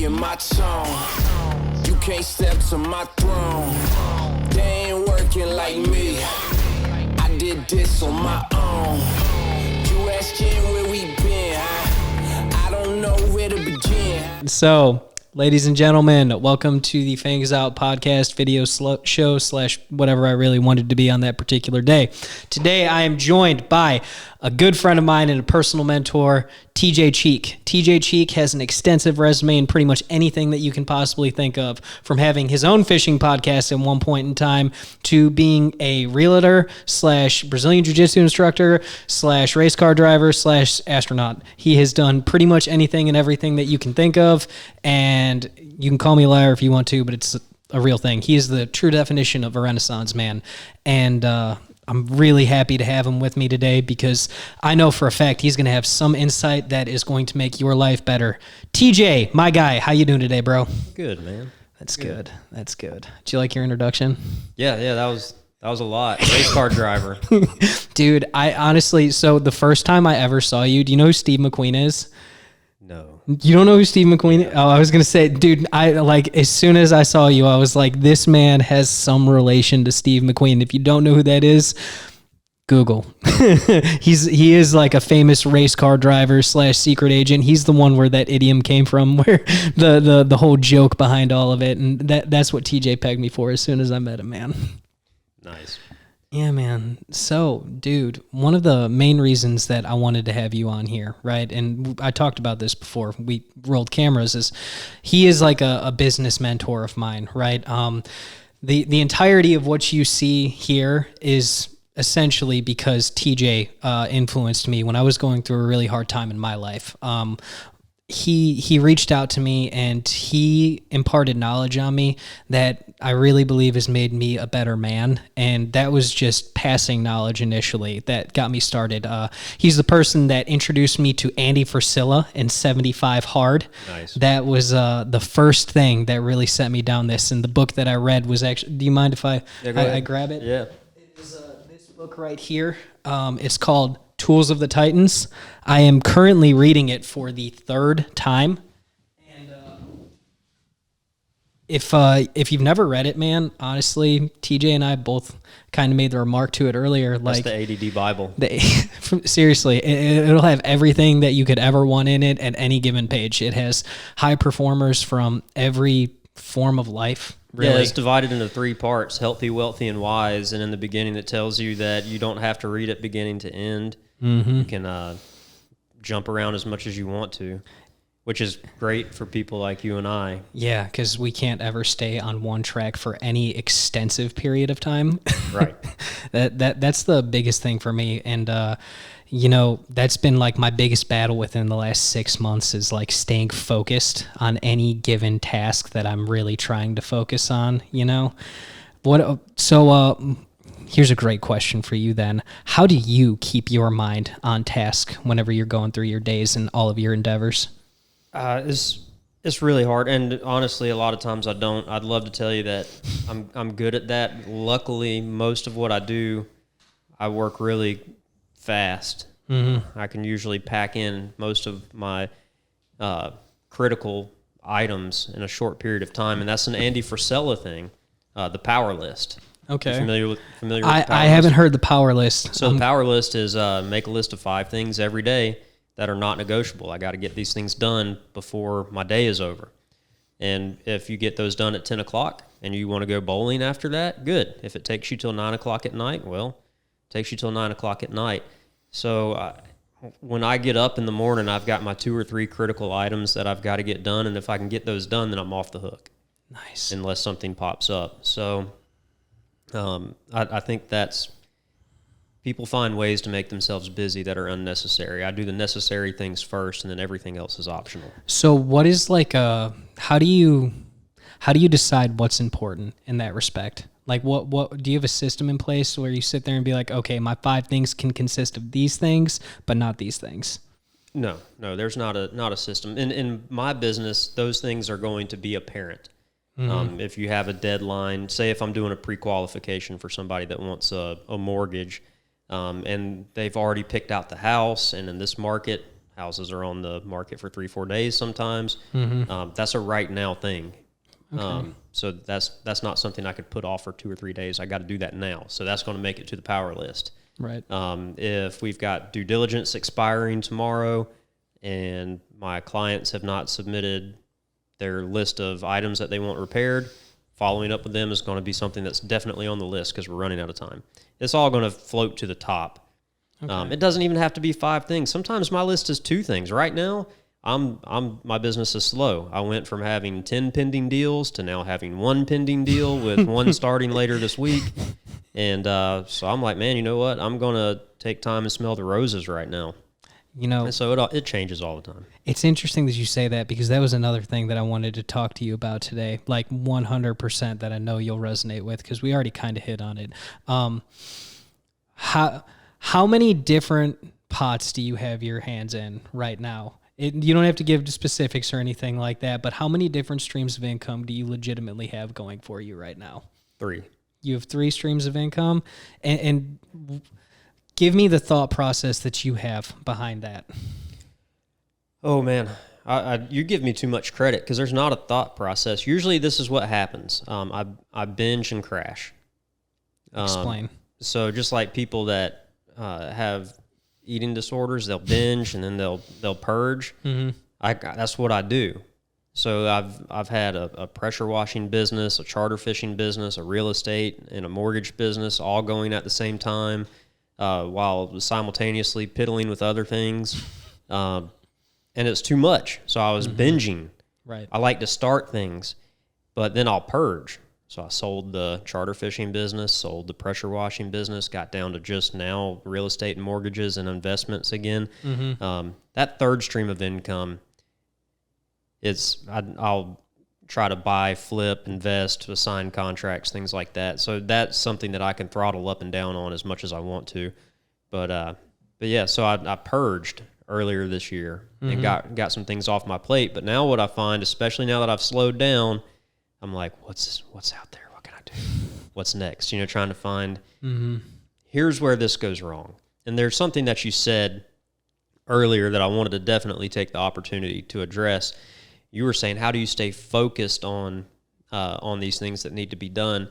in my tone. You can't step to my throne. They ain't working like me. I did this on my own. You asking where we been, I don't know where to begin. So, ladies and gentlemen, welcome to the Fangs Out podcast video show / whatever I really wanted to be on that particular day. Today, I am joined by a good friend of mine and a personal mentor, TJ Cheek. TJ Cheek has an extensive resume in pretty much anything that you can possibly think of, from having his own fishing podcast at one point in time to being a realtor / Brazilian Jiu-Jitsu instructor / race car driver / astronaut. He has done pretty much anything and everything that you can think of, and you can call me a liar if you want to, but it's a real thing. He is the true definition of a Renaissance man, and I'm really happy to have him with me today because I know for a fact he's going to have some insight that is going to make your life better. TJ, my guy, how you doing today, bro? Good, man. That's good. That's good. Did you like your introduction? Yeah, that was a lot. Race car driver. Dude, I honestly, so the first time I ever saw you, do you know who Steve McQueen is? No. You don't know who Steve McQueen is? Oh, I was going to say, dude, as soon as I saw you, I was like, this man has some relation to Steve McQueen. If you don't know who that is, Google. He is like a famous race car driver / secret agent. He's the one where that idiom came from, where the whole joke behind all of it. And that's what TJ pegged me for as soon as I met him, man. Nice. Yeah, man. So, dude, one of the main reasons that I wanted to have you on here, right, and I talked about this before we rolled cameras, is he is like a business mentor of mine, right? The entirety of what you see here is essentially because TJ influenced me when I was going through a really hard time in my life. He reached out to me and he imparted knowledge on me that I really believe has made me a better man. And that was just passing knowledge initially that got me started. He's the person that introduced me to Andy Frisilla in 75 Hard. Nice. That was the first thing that really set me down this. And the book that I read was actually, do you mind if I grab it? Yeah. It is this book right here. It's called Tools of the Titans. I am currently reading it for the third time. And if you've never read it, man, honestly, TJ and I both kind of made the remark to it earlier. That's the ADD Bible. Seriously, it'll have everything that you could ever want in it at any given page. It has high performers from every form of life. Really. Yeah, it's divided into 3 parts: healthy, wealthy, and wise. And in the beginning, it tells you that you don't have to read it beginning to end. Mm-hmm. You can jump around as much as you want to, which is great for people like you and I. Yeah, because we can't ever stay on one track for any extensive period of time. Right. That's the biggest thing for me. And that's been like my biggest battle within the last 6 months, is like staying focused on any given task that I'm really trying to focus on, here's a great question for you then. How do you keep your mind on task whenever you're going through your days and all of your endeavors? It's really hard, and honestly, a lot of times I don't. I'd love to tell you that I'm good at that. Luckily, most of what I do, I work really fast. Mm-hmm. I can usually pack in most of my critical items in a short period of time, and that's an Andy Frisella thing, the power list. Okay. Familiar with the power list? I haven't heard the power list. So the power list is make a list of 5 things every day that are not negotiable. I got to get these things done before my day is over. And if you get those done at 10 o'clock and you want to go bowling after that, good. If it takes you till 9 o'clock at night, well, it takes you till 9 o'clock at night. So when I get up in the morning, I've got my 2 or 3 critical items that I've got to get done. And if I can get those done, then I'm off the hook. Nice. Unless something pops up. So I think that's, people find ways to make themselves busy that are unnecessary. I do the necessary things first, and then everything else is optional. So what is how do you decide what's important in that respect? Like what do you have a system in place where you sit there and be like, okay, my 5 things can consist of these things, but not these things? No, there's not a system. In my business, those things are going to be apparent. Mm-hmm. If you have a deadline, say if I'm doing a pre-qualification for somebody that wants a mortgage, and they've already picked out the house, and in this market, houses are on the market for 3-4 days sometimes. Mm-hmm. That's a right now thing. Okay. So that's not something I could put off for 2 or 3 days. I got to do that now. So that's going to make it to the power list. Right. If we've got due diligence expiring tomorrow and my clients have not submitted their list of items that they want repaired, following up with them is going to be something that's definitely on the list because we're running out of time. It's all going to float to the top. Okay. It doesn't even have to be 5 things. Sometimes my list is 2 things. Right now, my business is slow. I went from having 10 pending deals to now having 1 pending deal with 1 starting later this week. And so I'm like, man, you know what? I'm going to take time and smell the roses right now. You know, and so it changes all the time. It's interesting that you say that because that was another thing that I wanted to talk to you about today, like 100% that I know you'll resonate with because we already kind of hit on it. How many different pots do you have your hands in right now? You don't have to give specifics or anything like that, but how many different streams of income do you legitimately have going for you right now? 3. You have 3 streams of income, and give me the thought process that you have behind that. Oh, man. You give me too much credit because there's not a thought process. Usually this is what happens. I binge and crash. Explain. So just like people that have eating disorders, they'll binge and then they'll purge. Mm-hmm. That's what I do. So I've had a pressure washing business, a charter fishing business, a real estate, and a mortgage business all going at the same time. While simultaneously piddling with other things. And it's too much. So I was binging. Right. I like to start things, but then I'll purge. So I sold the charter fishing business, sold the pressure washing business, got down to just now real estate and mortgages and investments again. Mm-hmm. That third stream of income, I'll try to buy, flip, invest, assign contracts, things like that. So that's something that I can throttle up and down on as much as I want to. But yeah, so I purged earlier this year and got some things off my plate. But now what I find, especially now that I've slowed down, I'm like, what's out there? What can I do? What's next? Trying to find, here's where this goes wrong. And there's something that you said earlier that I wanted to definitely take the opportunity to address. You were saying, how do you stay focused on these things that need to be done?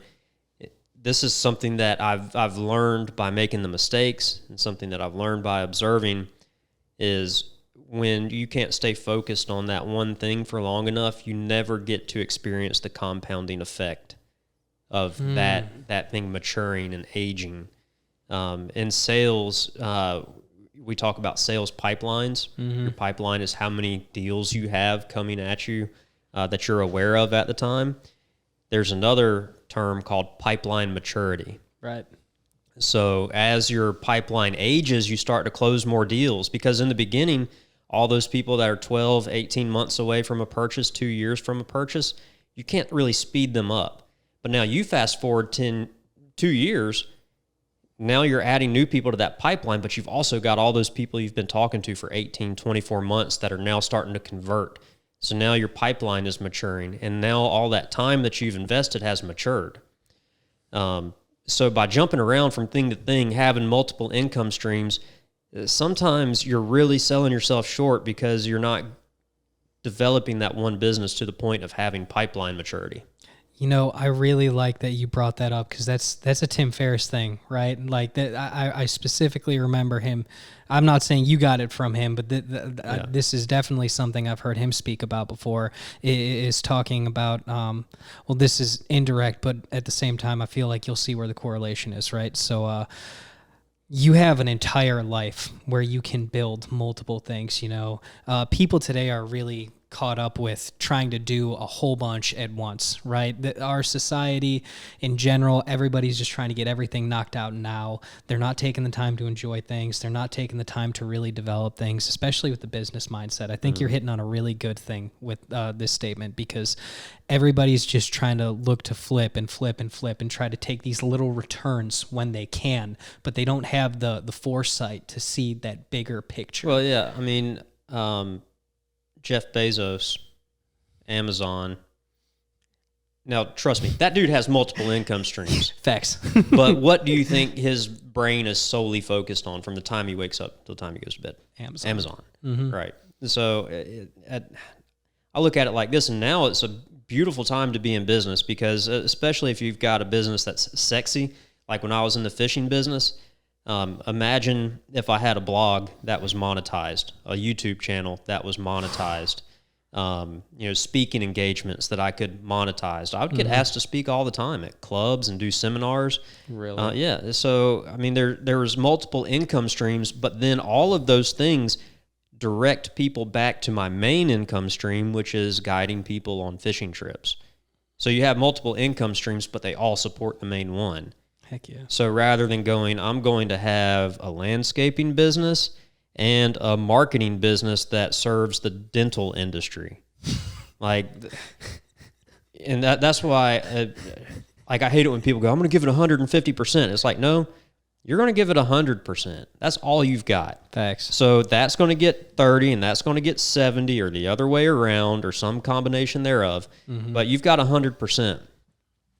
This is something that I've learned by making the mistakes, and something that I've learned by observing is when you can't stay focused on that one thing for long enough, you never get to experience the compounding effect of that thing maturing and aging. In sales, we talk about sales pipelines. Your pipeline is how many deals you have coming at you that you're aware of at the time. There's another term called pipeline maturity. Right. So as your pipeline ages, you start to close more deals because in the beginning, all those people that are 12, 18 months away from a purchase, 2 years from a purchase, you can't really speed them up. But now you fast forward 2 years, now you're adding new people to that pipeline, but you've also got all those people you've been talking to for 18, 24 months that are now starting to convert. So now your pipeline is maturing, and now all that time that you've invested has matured. So by jumping around from thing to thing, having multiple income streams, sometimes you're really selling yourself short because you're not developing that one business to the point of having pipeline maturity. I really like that you brought that up because that's a Tim Ferris thing, right? Like that, I specifically remember him. I'm not saying you got it from him, but this is definitely something I've heard him speak about before. Is talking about, well, this is indirect, but at the same time, I feel like you'll see where the correlation is, right? So, you have an entire life where you can build multiple things. People today are really caught up with trying to do a whole bunch at once, right? Our society in general, everybody's just trying to get everything knocked out now. They're not taking the time to enjoy things. They're not taking the time to really develop things, especially with the business mindset. I think you're hitting on a really good thing with this statement because everybody's just trying to look to flip and flip and flip and try to take these little returns when they can, but they don't have the foresight to see that bigger picture. Well, yeah. I mean, Jeff Bezos, Amazon. Now, trust me, that dude has multiple income streams. Facts. But what do you think his brain is solely focused on from the time he wakes up till the time he goes to bed? Amazon. Right. So I look at it like this, and now it's a beautiful time to be in business because especially if you've got a business that's sexy, like when I was in the fishing business, imagine if I had a blog that was monetized, a YouTube channel that was monetized, speaking engagements that I could monetize. I would get asked to speak all the time at clubs and do seminars. Really? Yeah. So, I mean, there was multiple income streams, but then all of those things direct people back to my main income stream, which is guiding people on fishing trips. So you have multiple income streams, but they all support the main one. Heck yeah. So rather than I'm going to have a landscaping business and a marketing business that serves the dental industry. And that's why, I hate it when people go, I'm going to give it 150%. It's like, no, you're going to give it 100%. That's all you've got. Facts. So that's going to get 30 and that's going to get 70 or the other way around or some combination thereof. But you've got 100%.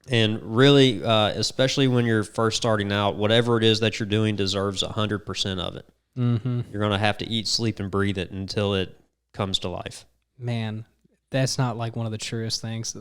And really, especially when you're first starting out, whatever it is that you're doing deserves 100% of it. You're going to have to eat, sleep, and breathe it until it comes to life. Man, that's not like one of the truest things.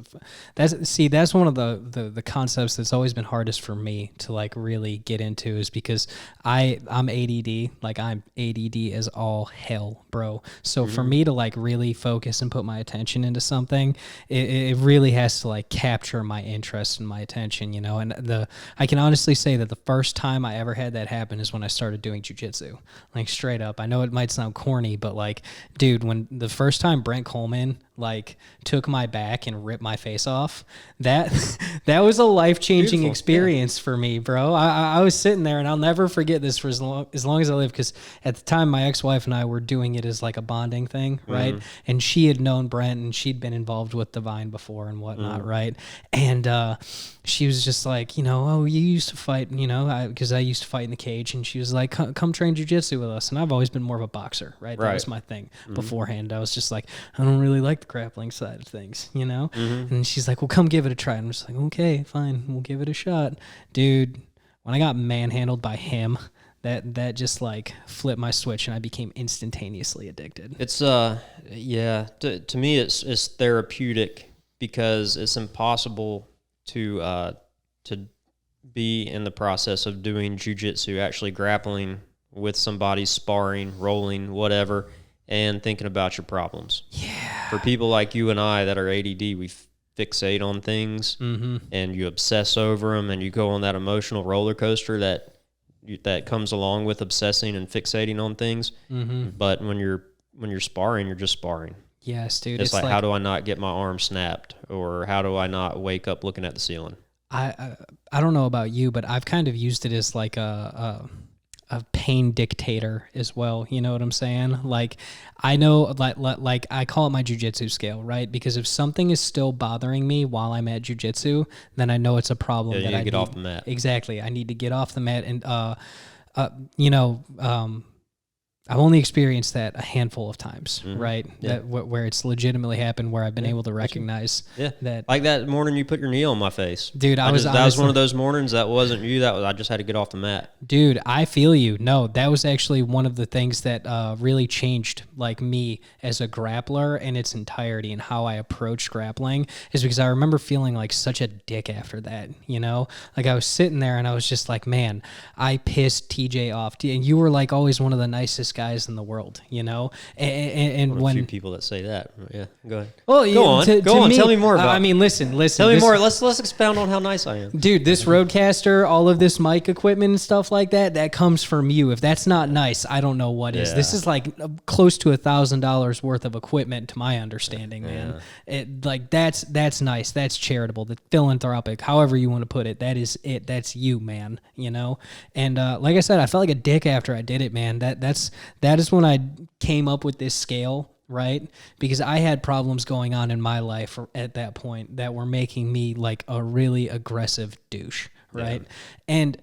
That's one of the concepts that's always been hardest for me to like really get into is because I'm ADD, like I'm ADD as all hell, bro. So for me to like really focus and put my attention into something, it really has to like capture my interest and my attention, and I can honestly say that the first time I ever had that happen is when I started doing jujitsu, like straight up. I know it might sound corny, but like, dude, when the first time Brent Coleman like took my back and ripped my face off, that was a life-changing experience for me, bro. I was sitting there and I'll never forget this for as long as I live, because at the time my ex-wife and I were doing it as like a bonding thing, right? And she had known Brent and she'd been involved with Divine before and whatnot, right? And she was just like, oh, you used to fight, because I used to fight in the cage, and she was like, come train jujitsu with us. And I've always been more of a boxer, right? That was my thing beforehand. I was just like, I don't really like the grappling side of things, And she's like, well, come give it a try. And I'm just like, okay, fine, we'll give it a shot. Dude, when I got manhandled by him, that just like flipped my switch and I became instantaneously addicted. It's to me it's therapeutic because it's impossible to be in the process of doing jiu-jitsu, actually grappling with somebody, sparring, rolling, whatever, and thinking about your problems. Yeah. For people like you and I that are ADD, we fixate on things and you obsess over them, and you go on that emotional roller coaster that comes along with obsessing and fixating on things. But when you're sparring, you're just sparring. Yes, dude. It's like, how do I not get my arm snapped, or how do I not wake up looking at the ceiling? I don't know about you, but I've kind of used it as like a pain dictator as well. You know what I'm saying? Like, I know, like I call it my jujitsu scale, right? Because if something is still bothering me while I'm at jujitsu, then I know it's a problem. Yeah, you need to get off the mat. Exactly. I need to get off the mat, and I've only experienced that a handful of times, right? Yeah. That where it's legitimately happened, where I've been able to recognize that. Like that morning you put your knee on my face, dude. That was one of those mornings. That wasn't you. I just had to get off the mat. Dude, I feel you. No, that was actually one of the things that really changed like me as a grappler in its entirety, and how I approached grappling, is because I remember feeling like such a dick after that. Like I was sitting there and I was just like, man, I pissed TJ off, and you were like always one of the nicest guys in the world, and when a few people that say that, yeah, go ahead. Well, go on. Tell me more about. I mean, listen. Tell me more. Let's expound on how nice I am, dude. This Roadcaster, all of this mic equipment and stuff like that comes from you. If that's not nice, I don't know what is. This is like close to $1,000 worth of equipment, to my understanding, man. It like that's nice. That's charitable. The philanthropic, however you want to put it. That is it. That's you, man. And like I said, I felt like a dick after I did it, man. That is when I came up with this scale, right? Because I had problems going on in my life at that point that were making me like a really aggressive douche, right? Yeah. And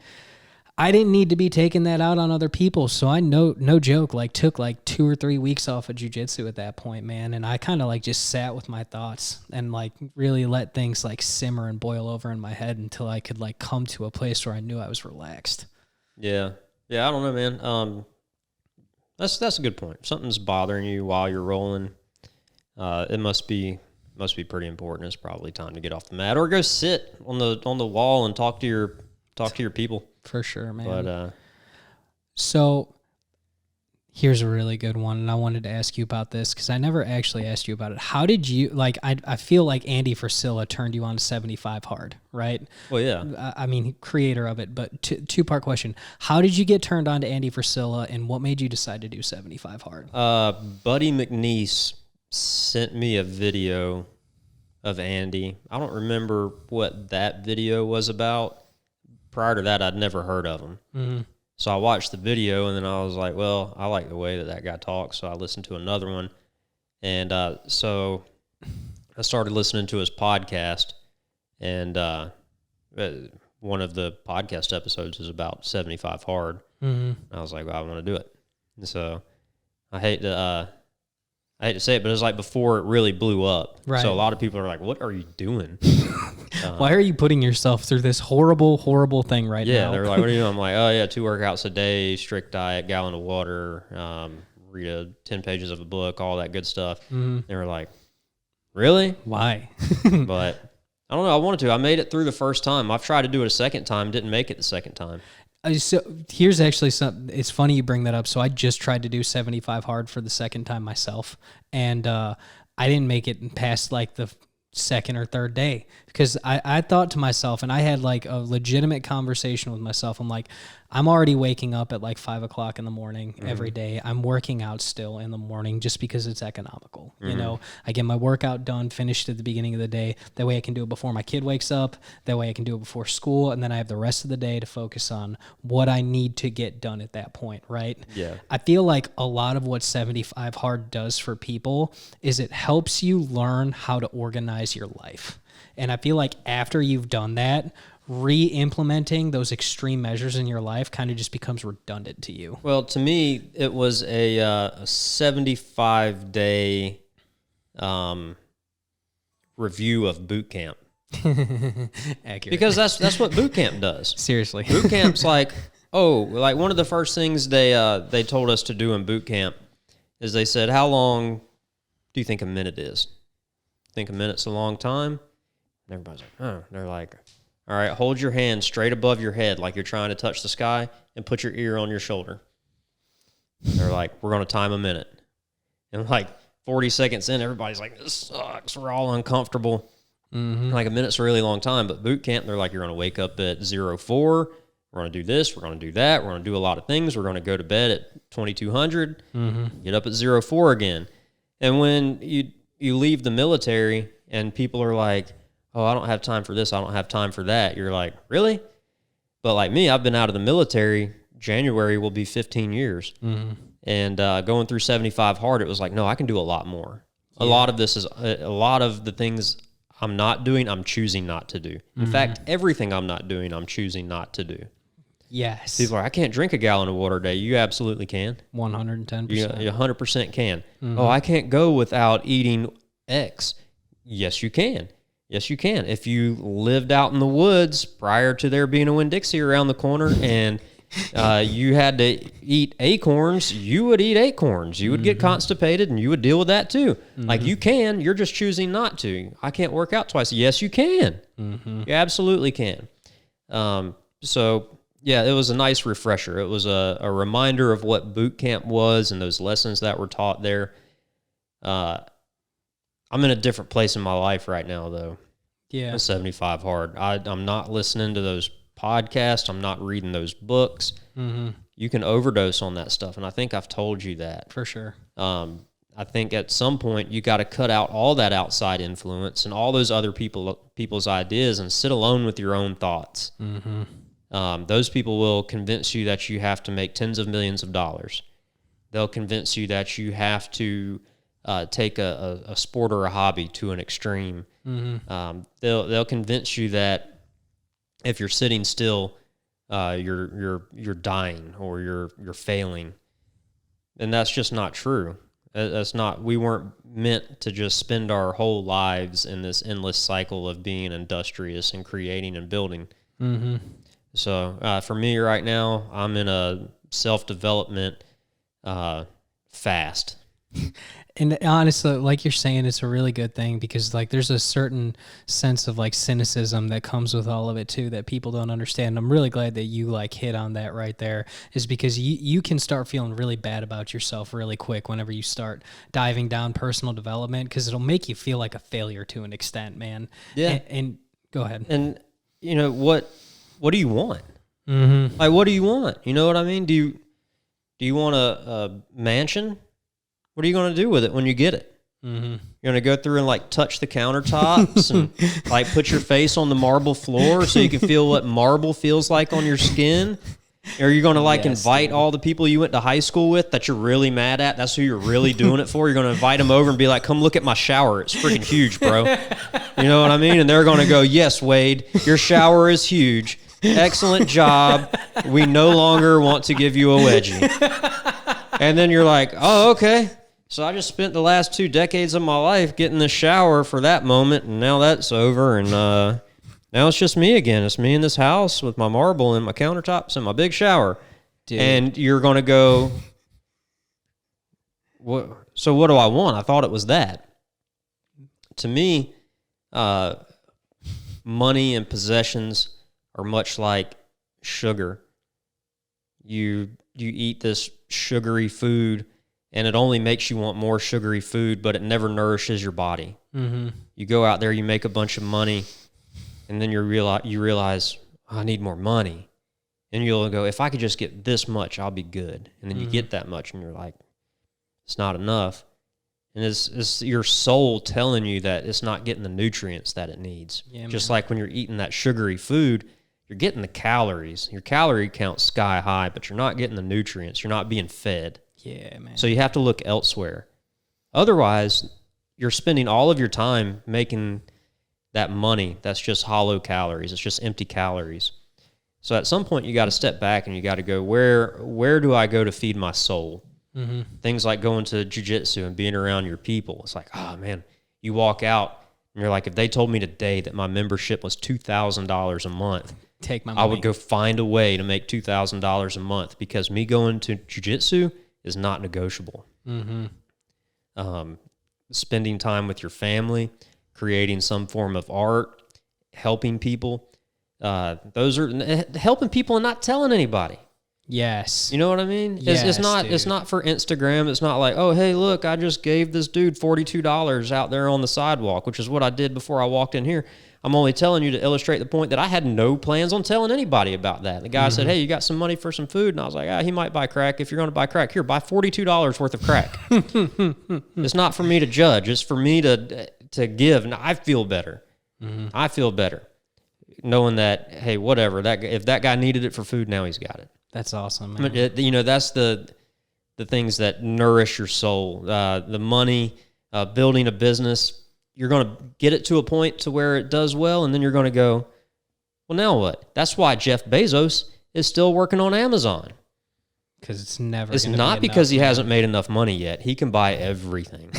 I didn't need to be taking that out on other people. So I no joke, like took like 2 or 3 weeks off of jiu-jitsu at that point, man. And I kind of like just sat with my thoughts and like really let things like simmer and boil over in my head until I could like come to a place where I knew I was relaxed. Yeah. I don't know, man. That's a good point. If something's bothering you while you're rolling, it must be pretty important. It's probably time to get off the mat or go sit on the wall and talk to your people. For sure, man. But so here's a really good one, and I wanted to ask you about this because I never actually asked you about it. How did you, like, I feel like Andy Frisilla turned you on to 75 hard, right? well, yeah. I mean, creator of it, but two-part question. How did you get turned on to Andy Frisilla, and what made you decide to do 75 hard? Buddy McNeese sent me a video of Andy. I don't remember what that video was about. Prior to that, I'd never heard of him. Mm-hmm. So I watched the video, and then I was like, well, I like the way that guy talks, so I listened to another one. And so I started listening to his podcast, and one of the podcast episodes is about 75 hard. Mm-hmm. I was like, well, I want to do it. And so I hate to say it, but it was like before it really blew up. Right. So a lot of people are like, what are you doing? Why are you putting yourself through this horrible, horrible thing right now? Yeah, they're like, what are you doing? I'm like, oh, yeah, 2 workouts a day, strict diet, gallon of water, read 10 pages of a book, all that good stuff. Mm-hmm. They were like, really? Why? But I don't know. I wanted to. I made it through the first time. I've tried to do it a second time, didn't make it the second time. So here's actually something. It's funny you bring that up. So I just tried to do 75 hard for the second time myself, and I didn't make it past like the second or third day because I thought to myself, and I had like a legitimate conversation with myself. I'm like, I'm already waking up at like 5 o'clock in the morning every day. I'm working out still in the morning just because it's economical. You know, I get my workout done, finished at the beginning of the day. That way I can do it before my kid wakes up. That way I can do it before school. And then I have the rest of the day to focus on what I need to get done at that point. Right. Yeah. I feel like a lot of what 75 hard does for people is it helps you learn how to organize your life. And I feel like after you've done that, re-implementing those extreme measures in your life kind of just becomes redundant to you. Well, to me, it was a 75-day review of boot camp. Accurate. Because that's what boot camp does. Seriously. Boot camp's like, like one of the first things they told us to do in boot camp is they said, how long do you think a minute is? Think a minute's a long time? And everybody's like, oh. They're like, all right, hold your hand straight above your head like you're trying to touch the sky and put your ear on your shoulder. They're like, we're going to time a minute. And like 40 seconds in, everybody's like, this sucks. We're all uncomfortable. Mm-hmm. Like a minute's a really long time, but boot camp, they're like, you're going to wake up at 04. We're going to do this. We're going to do that. We're going to do a lot of things. We're going to go to bed at 2200, get up at 04 again. And when you leave the military and people are like, oh, I don't have time for this, I don't have time for that. You're like, really? But like me, I've been out of the military. January will be 15 years. Mm-hmm. And going through 75 hard, it was like, no, I can do a lot more. Yeah. A lot of this is, a lot of the things I'm not doing, I'm choosing not to do. In fact, everything I'm not doing, I'm choosing not to do. Yes. People are, I can't drink a gallon of water a day. You absolutely can. 110%. You 100% can. Mm-hmm. Oh, I can't go without eating X. Yes, you can. Yes, you can. If you lived out in the woods prior to there being a Winn-Dixie around the corner and you had to eat acorns, you would eat acorns. You would get constipated and you would deal with that too. Like you can, you're just choosing not to. I can't work out twice. Yes, you can. You absolutely can. So yeah, it was a nice refresher. It was a reminder of what boot camp was and those lessons that were taught there. I'm in a different place in my life right now, though. Yeah. 75 hard. I'm not listening to those podcasts. I'm not reading those books. Mm-hmm. You can overdose on that stuff, and I think I've told you that. For sure. I think at some point you got to cut out all that outside influence and all those other people's ideas and sit alone with your own thoughts. Mm-hmm. Those people will convince you that you have to make tens of millions of dollars. They'll convince you that you have to take a sport or a hobby to an extreme. Mm-hmm. They'll convince you that if you're sitting still, you're dying or you're failing, and that's just not true. That's not. We weren't meant to just spend our whole lives in this endless cycle of being industrious and creating and building. Mm-hmm. So for me right now, I'm in a self-development fast. And honestly, like you're saying, it's a really good thing because like there's a certain sense of like cynicism that comes with all of it too that people don't understand. I'm really glad that you like hit on that right there, is because you can start feeling really bad about yourself really quick whenever you start diving down personal development, because it'll make you feel like a failure to an extent, man. Yeah. And go ahead. And you know what do you want? Mm-hmm. Like, what do you want? You know what I mean? Do you want a mansion? What are you going to do with it when you get it? Mm-hmm. You're going to go through and like touch the countertops and like put your face on the marble floor so you can feel what marble feels like on your skin? Or are you going to like invite all the people you went to high school with that you're really mad at? That's who you're really doing it for. You're going to invite them over and be like, come look at my shower. It's freaking huge, bro. You know what I mean? And they're going to go, yes, Wade, your shower is huge. Excellent job. We no longer want to give you a wedgie. And then you're like, oh, okay. So I just spent the last 2 decades of my life getting the shower for that moment, and now that's over, and now it's just me again. It's me in this house with my marble and my countertops and my big shower. Dude. And you're going to go, so what do I want? I thought it was that. To me, money and possessions are much like sugar. You eat this sugary food, and it only makes you want more sugary food, but it never nourishes your body. Mm-hmm. You go out there, you make a bunch of money, and then you realize I need more money. And you'll go, if I could just get this much, I'll be good. And then you get that much, and you're like, it's not enough. And it's your soul telling you that it's not getting the nutrients that it needs. Yeah, just like when you're eating that sugary food, you're getting the calories. Your calorie count's sky high, but you're not getting the nutrients. You're not being fed. Yeah, man. So you have to look elsewhere. Otherwise, you're spending all of your time making that money that's just hollow calories. It's just empty calories. So at some point, you got to step back and you got to go, where do I go to feed my soul? Mm-hmm. Things like going to jiu-jitsu and being around your people. It's like, oh, man, you walk out and you're like, if they told me today that my membership was $2,000 a month, take my money. I would go find a way to make $2,000 a month, because me going to jiu-jitsu is not negotiable. Mm-hmm. Spending time with your family, creating some form of art, helping people. Those are helping people and not telling anybody. Yes. You know what I mean? Yes, it's not for Instagram. It's not like, oh, hey, look, I just gave this dude $42 out there on the sidewalk, which is what I did before I walked in here. I'm only telling you to illustrate the point that I had no plans on telling anybody about that. The guy said, hey, you got some money for some food? And I was like, he might buy crack. If you're going to buy crack, here, buy $42 worth of crack. It's not for me to judge. It's for me to give. And I feel better. Mm-hmm. I feel better knowing that, hey, whatever. If that guy needed it for food, now he's got it. That's awesome, man. That's the things that nourish your soul. The money, building a business. You're going to get it to a point to where it does well, and then you're going to go, well, now what? That's why Jeff Bezos is still working on Amazon. Because it's never. It's not because he hasn't made enough money yet. He can buy everything.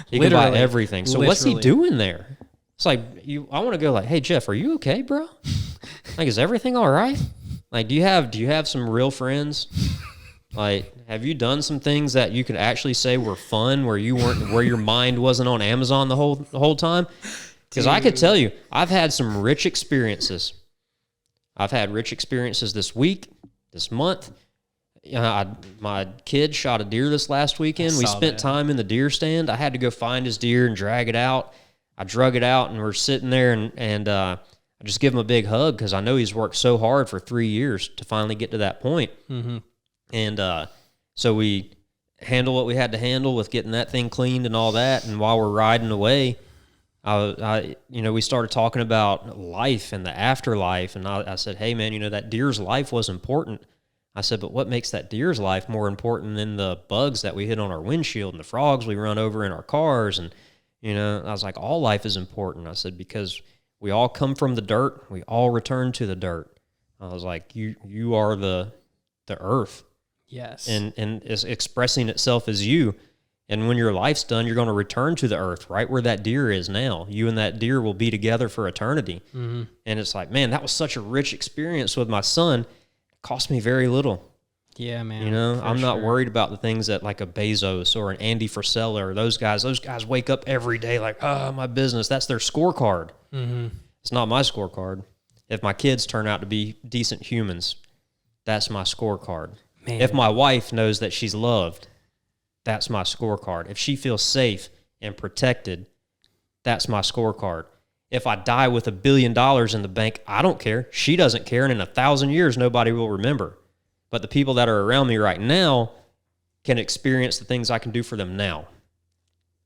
He can buy everything. So what's he doing there? It's like I want to go like, hey Jeff, are you okay, bro? Like, is everything all right? Like, do you have some real friends? Like, have you done some things that you could actually say were fun, where your mind wasn't on Amazon the whole time? Because I could tell you, I've had some rich experiences. I've had rich experiences this week, this month. My kid shot a deer this last weekend. We spent time in the deer stand. I had to go find his deer and drag it out. I drug it out, and we're sitting there, and I just give him a big hug because I know he's worked so hard for 3 years to finally get to that point. Mm-hmm. And so we handle what we had to handle with getting that thing cleaned and all that. And while we're riding away, we started talking about life and the afterlife. And I said, hey, man, that deer's life was important. I said, but what makes that deer's life more important than the bugs that we hit on our windshield and the frogs we run over in our cars? And, I was like, all life is important. I said, because we all come from the dirt. We all return to the dirt. I was like, you are the earth. Yes. And it's expressing itself as you. And when your life's done, you're going to return to the earth, right where that deer is now. You and that deer will be together for eternity. Mm-hmm. And it's like, man, that was such a rich experience with my son. It cost me very little. Yeah, man. You know, for I'm not sure. worried about the things that like a Bezos or an Andy Frisella or those guys. Those guys wake up every day like, oh, my business. That's their scorecard. Mm-hmm. It's not my scorecard. If my kids turn out to be decent humans, that's my scorecard. Man. If my wife knows that she's loved, that's my scorecard. If she feels safe and protected, that's my scorecard. If I die with $1 billion in the bank, I don't care. She doesn't care. And in 1,000 years, nobody will remember. But the people that are around me right now can experience the things I can do for them now.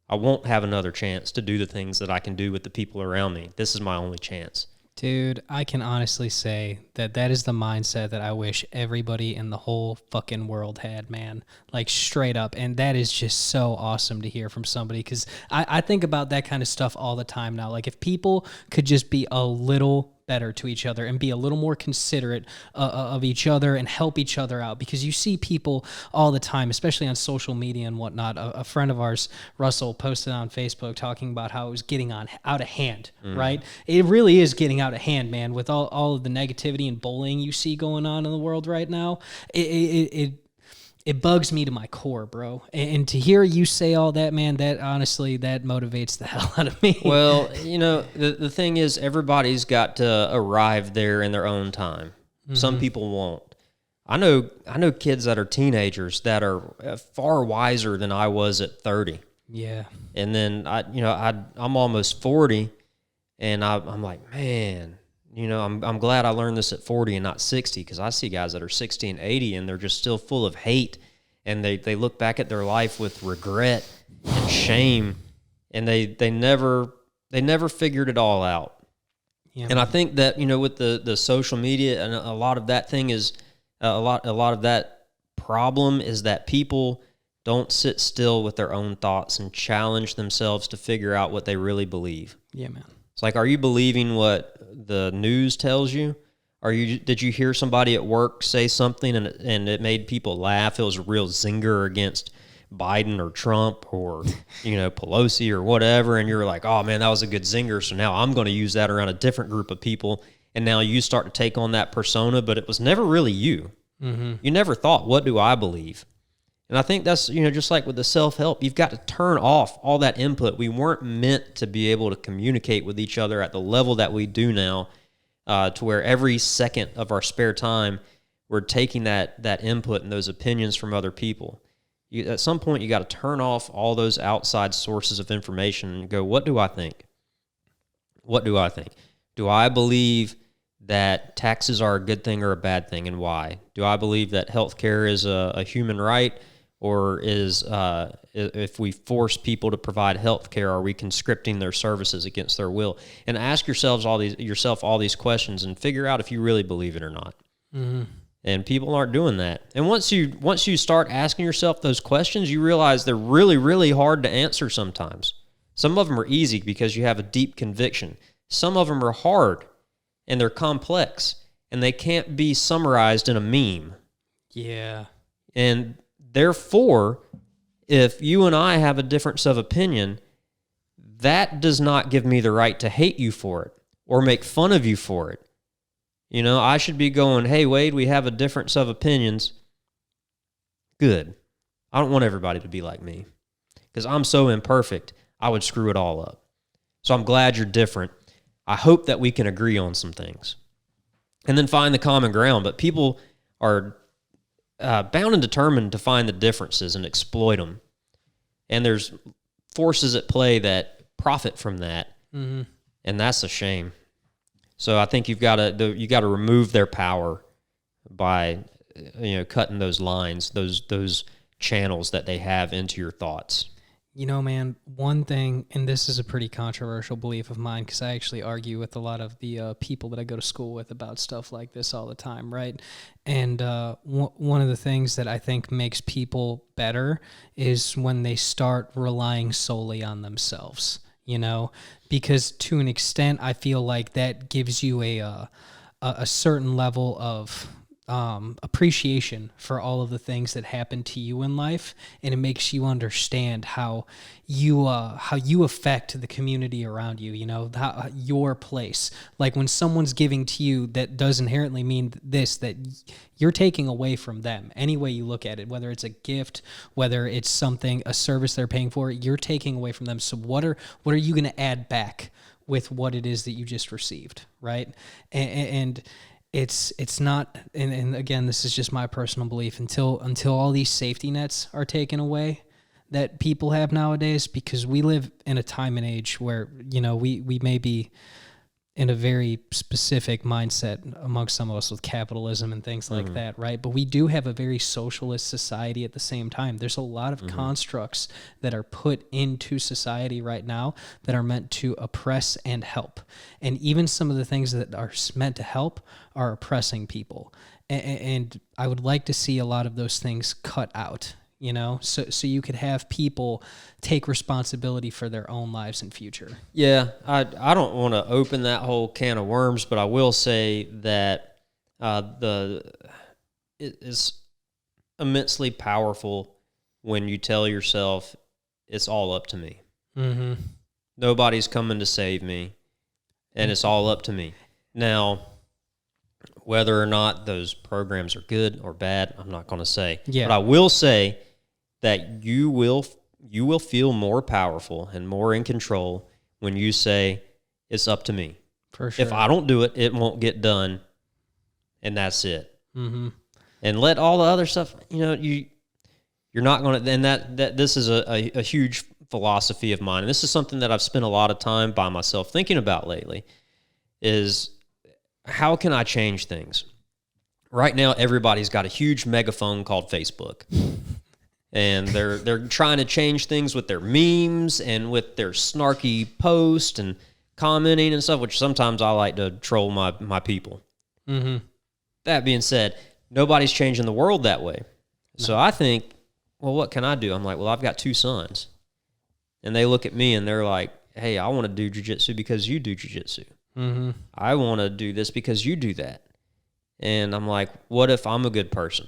I won't have another chance to do the things that I can do with the people around me. This is my only chance. Dude, I can honestly say that that is the mindset that I wish everybody in the whole fucking world had, man. Like, straight up. And that is just so awesome to hear from somebody, because I think about that kind of stuff all the time now. Like, if people could just be a little better to each other and be a little more considerate of each other and help each other out, because you see people all the time, especially on social media and whatnot. A friend of ours, Russell, posted on Facebook talking about how it was getting out of hand, right? It really is getting out of hand, man, with all of the negativity and bullying you see going on in the world right now. It bugs me to my core, bro. And to hear you say all that, man, that honestly, that motivates the hell out of me. Well, you know, the thing is, everybody's got to arrive there in their own time. Mm-hmm. Some people won't. I know kids that are teenagers that are far wiser than I was at 30. Yeah. And then I'm almost 40, and I'm like, man, you know, I'm glad I learned this at 40 and not 60, because I see guys that are 60 and 80 and they're just still full of hate, and they look back at their life with regret and shame, and they never figured it all out. Yeah, and I think that, you know, with the social media and a lot of that thing is a lot of that problem is that people don't sit still with their own thoughts and challenge themselves to figure out what they really believe. Yeah, man. It's like, are you believing what the news tells you? Did you hear somebody at work say something and it made people laugh? It was a real zinger against Biden or Trump or, you know, Pelosi or whatever, and you're like, oh man, that was a good zinger, so now I'm going to use that around a different group of people, and now you start to take on that persona, but it was never really you. Mm-hmm. You never thought, what do I believe? And I think that's, you know, just like with the self-help, you've got to turn off all that input. We weren't meant to be able to communicate with each other at the level that we do now, to where every second of our spare time, we're taking that input and those opinions from other people. At some point, you got to turn off all those outside sources of information and go, what do I think? What do I think? Do I believe that taxes are a good thing or a bad thing, and why? Do I believe that healthcare is a human right? Or is if we force people to provide health care, are we conscripting their services against their will? And ask yourself all these questions and figure out if you really believe it or not. Mm-hmm. And people aren't doing that. And once you start asking yourself those questions, you realize they're really, really hard to answer sometimes. Some of them are easy because you have a deep conviction. Some of them are hard and they're complex and they can't be summarized in a meme. Yeah. And therefore, if you and I have a difference of opinion, that does not give me the right to hate you for it or make fun of you for it. You know, I should be going, hey, Wade, we have a difference of opinions. Good. I don't want everybody to be like me because I'm so imperfect, I would screw it all up. So I'm glad you're different. I hope that we can agree on some things and then find the common ground. But people are bound and determined to find the differences and exploit them. And there's forces at play that profit from that, mm-hmm. and that's a shame. So I think you got to remove their power by, you know, cutting those lines, those channels that they have into your thoughts. You know, man, one thing, and this is a pretty controversial belief of mine because I actually argue with a lot of the people that I go to school with about stuff like this all the time, right? And one of the things that I think makes people better is when they start relying solely on themselves, you know, because to an extent, I feel like that gives you a certain level of appreciation for all of the things that happen to you in life, and it makes you understand how you affect the community around you. You know, your place. Like when someone's giving to you, that does inherently mean that you're taking away from them. Any way you look at it, whether it's a gift, whether it's a service they're paying for, you're taking away from them. So what are you going to add back with what it is that you just received, right? And it's not, and again, this is just my personal belief, until all these safety nets are taken away that people have nowadays, because we live in a time and age where, you know, we may be in a very specific mindset amongst some of us with capitalism and things like that, right? But we do have a very socialist society at the same time. There's a lot of constructs that are put into society right now that are meant to oppress and help. And even some of the things that are meant to help are oppressing people. And I would like to see a lot of those things cut out, you know, so you could have people take responsibility for their own lives and future. Yeah, I don't want to open that whole can of worms, but I will say that it is immensely powerful when you tell yourself it's all up to me. Mm-hmm. Nobody's coming to save me, and it's all up to me. Now, whether or not those programs are good or bad, I'm not going to say. Yeah. But I will say that you will feel more powerful and more in control when you say, it's up to me. For sure. If I don't do it, it won't get done, and that's it. Mm-hmm. And let all the other stuff, you know, you're not going to, and that this is a huge philosophy of mine, and this is something that I've spent a lot of time by myself thinking about lately, is how can I change things? Right now, everybody's got a huge megaphone called Facebook. And they're trying to change things with their memes and with their snarky posts and commenting and stuff, which sometimes I like to troll my people. Mm-hmm. That being said, nobody's changing the world that way. No. So I think, well, what can I do? I'm like, well, I've got 2 sons. And they look at me and they're like, hey, I want to do jiu-jitsu because you do jiu-jitsu. Mm-hmm. I want to do this because you do that. And I'm like, what if I'm a good person?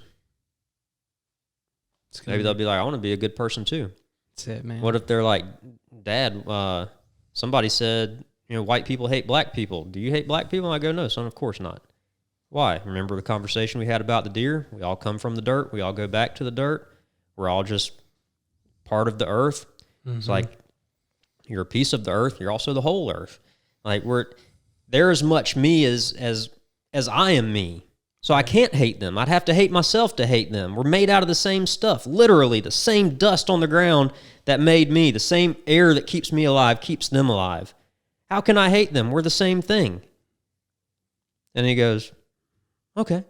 Maybe they'll be like, I want to be a good person too. That's it, man. What if they're like, Dad, somebody said, you know, white people hate black people. Do you hate black people? I go, no, son, of course not. Why? Remember the conversation we had about the deer? We all come from the dirt. We all go back to the dirt. We're all just part of the earth. Mm-hmm. It's like, you're a piece of the earth. You're also the whole earth. Like, they're as much me as I am me. So I can't hate them. I'd have to hate myself to hate them. We're made out of the same stuff, literally the same dust on the ground that made me, the same air that keeps me alive, keeps them alive. How can I hate them? We're the same thing. And he goes, okay.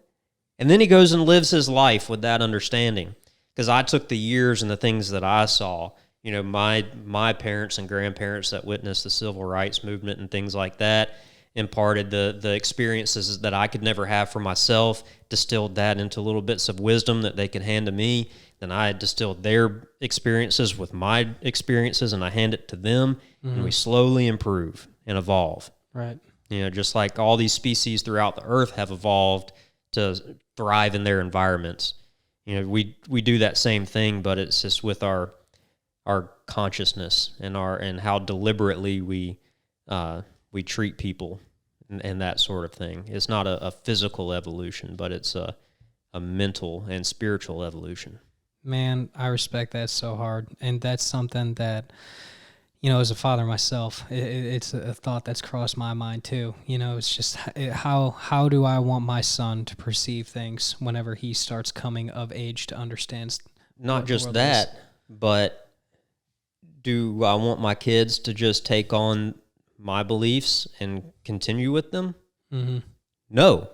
And then he goes and lives his life with that understanding. Because I took the years and the things that I saw, you know, my parents and grandparents that witnessed the civil rights movement and things like that, imparted the experiences that I could never have for myself, distilled that into little bits of wisdom that they could hand to me. Then I distilled their experiences with my experiences, and I hand it to them, and we slowly improve and evolve. Right. You know, just like all these species throughout the earth have evolved to thrive in their environments. You know, we do that same thing, but it's just with our consciousness and how deliberately we treat people and that sort of thing. It's not a physical evolution, but it's a mental and spiritual evolution. Man, I respect that so hard. And that's something that, you know, as a father myself, it's a thought that's crossed my mind too. You know, it's just how do I want my son to perceive things whenever he starts coming of age to understand? Not just that, but do I want my kids to just take on my beliefs and continue with them? Mm-hmm. No,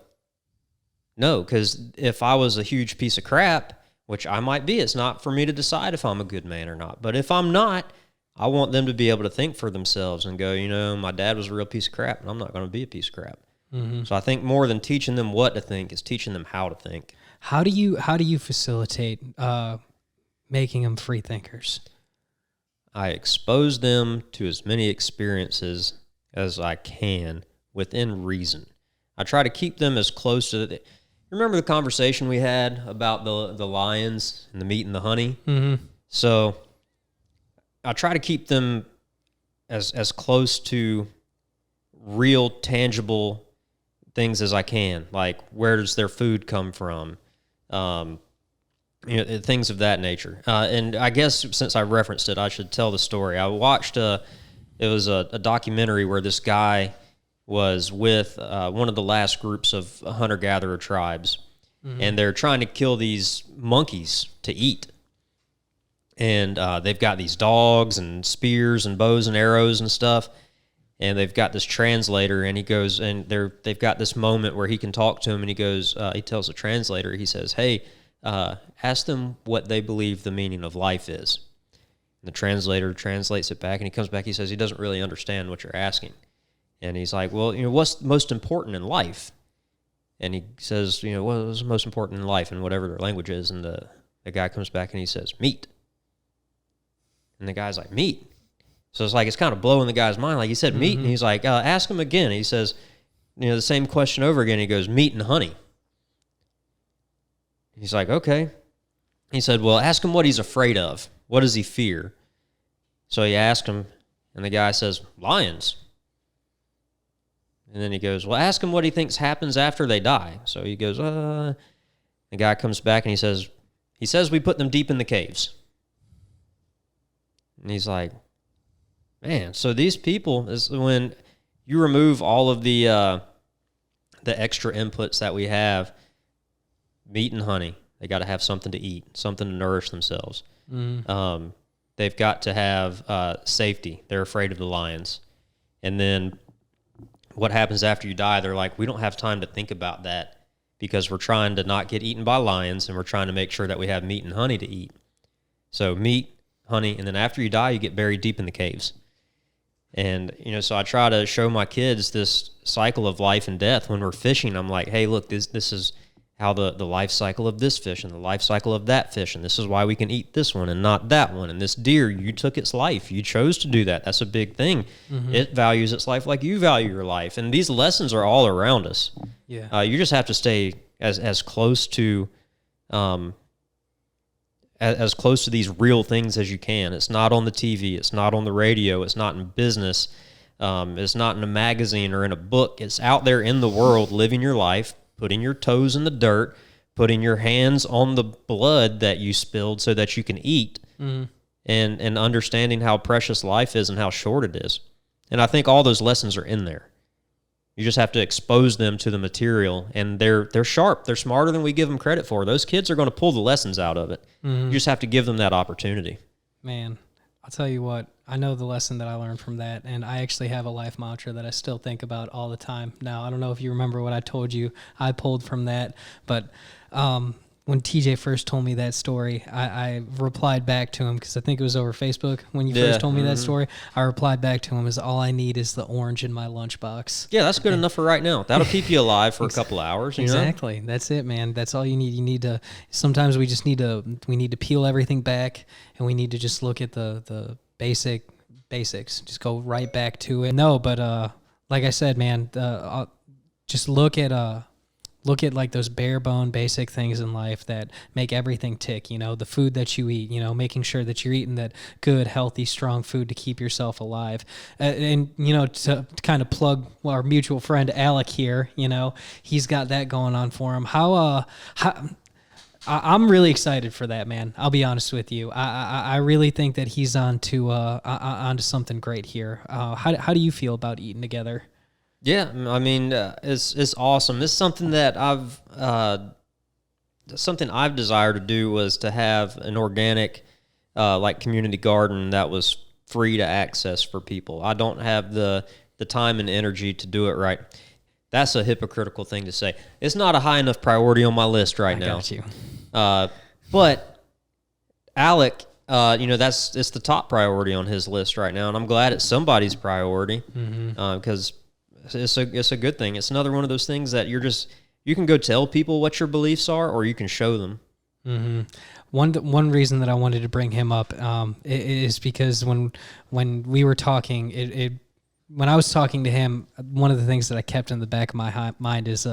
because if I was a huge piece of crap, which I might be, it's not for me to decide if I'm a good man or not. But if I'm not, I want them to be able to think for themselves and go, you know, my dad was a real piece of crap, and I'm not going to be a piece of crap. Mm-hmm. So I think more than teaching them what to think is teaching them how to think. How do you facilitate making them free thinkers? I expose them to as many experiences as I can within reason. I try to keep them as close to remember the conversation we had about the lions and the meat and the honey? Mm-hmm. So I try to keep them as close to real, tangible things as I can. Like, where does their food come from? Things of that nature. And I guess since I referenced it, I should tell the story. I watched it was a documentary where this guy was with one of the last groups of hunter-gatherer tribes, and they're trying to kill these monkeys to eat. And they've got these dogs and spears and bows and arrows and stuff, and they've got this translator, and he goes, and they've got this moment where he can talk to him, and he goes, he tells the translator, he says, hey, ask them what they believe the meaning of life is. And the translator translates it back, and he comes back, he says he doesn't really understand what you're asking. And he's like, well, what's most important in life? And he says, what's most important in life, and whatever their language is, and the guy comes back, and he says, meat. And the guy's like, meat? So it's kind of blowing the guy's mind. Like, he said meat, and he's like, ask him again. He says, the same question over again. He goes, meat and honey. He's like, okay. He said, well, ask him what he's afraid of. What does he fear? So he asked him, and the guy says, lions. And then he goes, well, ask him what he thinks happens after they die. So he goes, The guy comes back, and he says we put them deep in the caves. And he's like, man, so these people, is when you remove all of the extra inputs that we have, meat and honey, they got to have something to eat, something to nourish themselves. They've got to have safety. They're afraid of the lions. And then what happens after you die, they're like, we don't have time to think about that because we're trying to not get eaten by lions, and we're trying to make sure that we have meat and honey to eat. So meat, honey, and then after you die, you get buried deep in the caves. And, so I try to show my kids this cycle of life and death. When we're fishing, I'm like, hey, look, this is how the life cycle of this fish and the life cycle of that fish, and this is why we can eat this one and not that one. And this deer, you took its life. You chose to do that. That's a big thing. It values its life like you value your life. And these lessons are all around us. Yeah. You just have to stay as close to as close to these real things as you can. It's not on the TV. It's not on the radio. It's not in business. It's not in a magazine or in a book. It's out there in the world, living your life, putting your toes in the dirt, putting your hands on the blood that you spilled so that you can eat, and understanding how precious life is and how short it is. And I think all those lessons are in there. You just have to expose them to the material, and they're sharp. They're smarter than we give them credit for. Those kids are going to pull the lessons out of it. You just have to give them that opportunity. Man, I'll tell you what, I know the lesson that I learned from that, and I actually have a life mantra that I still think about all the time. Now, I don't know if you remember what I told you I pulled from that, but when TJ first told me that story, I replied back to him, because I think it was over Facebook when you first told me that story. I replied back to him as, all I need is the orange in my lunchbox. Yeah, that's good enough for right now. That'll keep you alive for a couple of hours. Exactly. That's it, man. That's all you need. You need to, sometimes we just need to peel everything back, and we need to just look at the basics. Just go right back to it. No, but like I said, man, just look at like those bare bone basic things in life that make everything tick. The food that you eat, making sure that you're eating that good, healthy, strong food to keep yourself alive. And to kind of plug our mutual friend Alec here, he's got that going on for him. I'm really excited for that, man. I'll be honest with you. I really think that he's onto something great here. How do you feel about eating together? Yeah, I mean, it's awesome. It's something that I've desired to do, was to have an organic, like, community garden that was free to access for people. I don't have the time and energy to do it right. That's a hypocritical thing to say. It's not a high enough priority on my list right now. I got you. But Alec, it's the top priority on his list right now, and I'm glad it's somebody's priority, because it's a good thing. It's another one of those things that you can go tell people what your beliefs are, or you can show them. One reason that I wanted to bring him up is because when we were talking, it when I was talking to him, one of the things that I kept in the back of my mind is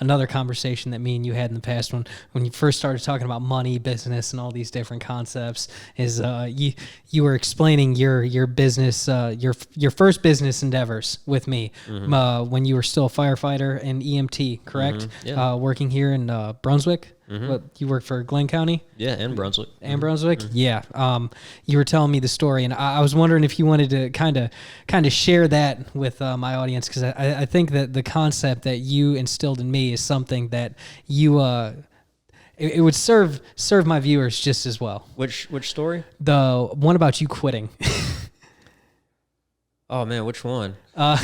another conversation that me and you had in the past when you first started talking about money, business, and all these different concepts. Is you were explaining your business, your first business endeavors with me when you were still a firefighter and EMT, correct? Yeah. Working here in Brunswick. What, you work for Glenn County? Yeah, and Brunswick. And Brunswick? Yeah. You were telling me the story, and I was wondering if you wanted to kind of share that with my audience, because I think that the concept that you instilled in me is something that you it would serve my viewers just as well. Which story? The one about you quitting. Oh man, which one? So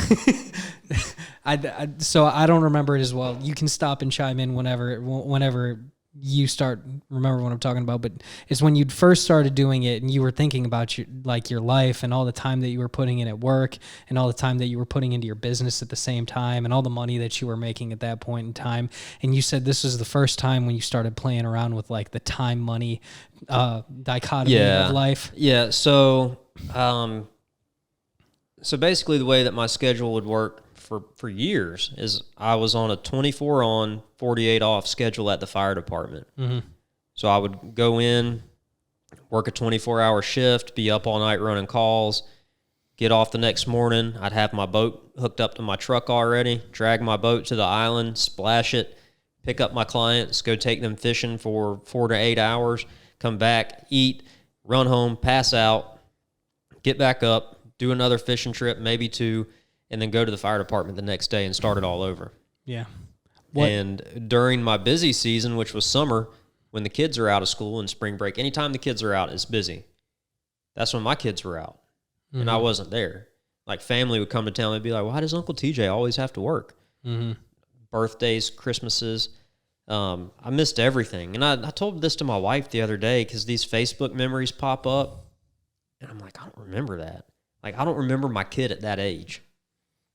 I don't remember it as well. You can stop and chime in whenever you start remember what I'm talking about, but it's when you'd first started doing it and you were thinking about your life and all the time that you were putting in at work and all the time that you were putting into your business at the same time and all the money that you were making at that point in time. And you said this was the first time when you started playing around with like the time money dichotomy of life. Yeah. So basically the way that my schedule would work for years is I was on a 24 on, 48 off schedule at the fire department. Mm-hmm. So I would go in, work a 24-hour shift, be up all night running calls, get off the next morning. I'd have my boat hooked up to my truck already, drag my boat to the island, splash it, pick up my clients, go take them fishing for 4 to 8 hours, come back, eat, run home, pass out, get back up, do another fishing trip, maybe 2, and then go to the fire department the next day and start it all over. Yeah. And during my busy season, which was summer, when the kids are out of school and spring break, anytime the kids are out, it's busy. That's when my kids were out, and I wasn't there. Like, family would come to town and be like, why does Uncle TJ always have to work? Birthdays, Christmases. I missed everything. And I told this to my wife the other day because these Facebook memories pop up, and I'm like, I don't remember that. Like, I don't remember my kid at that age.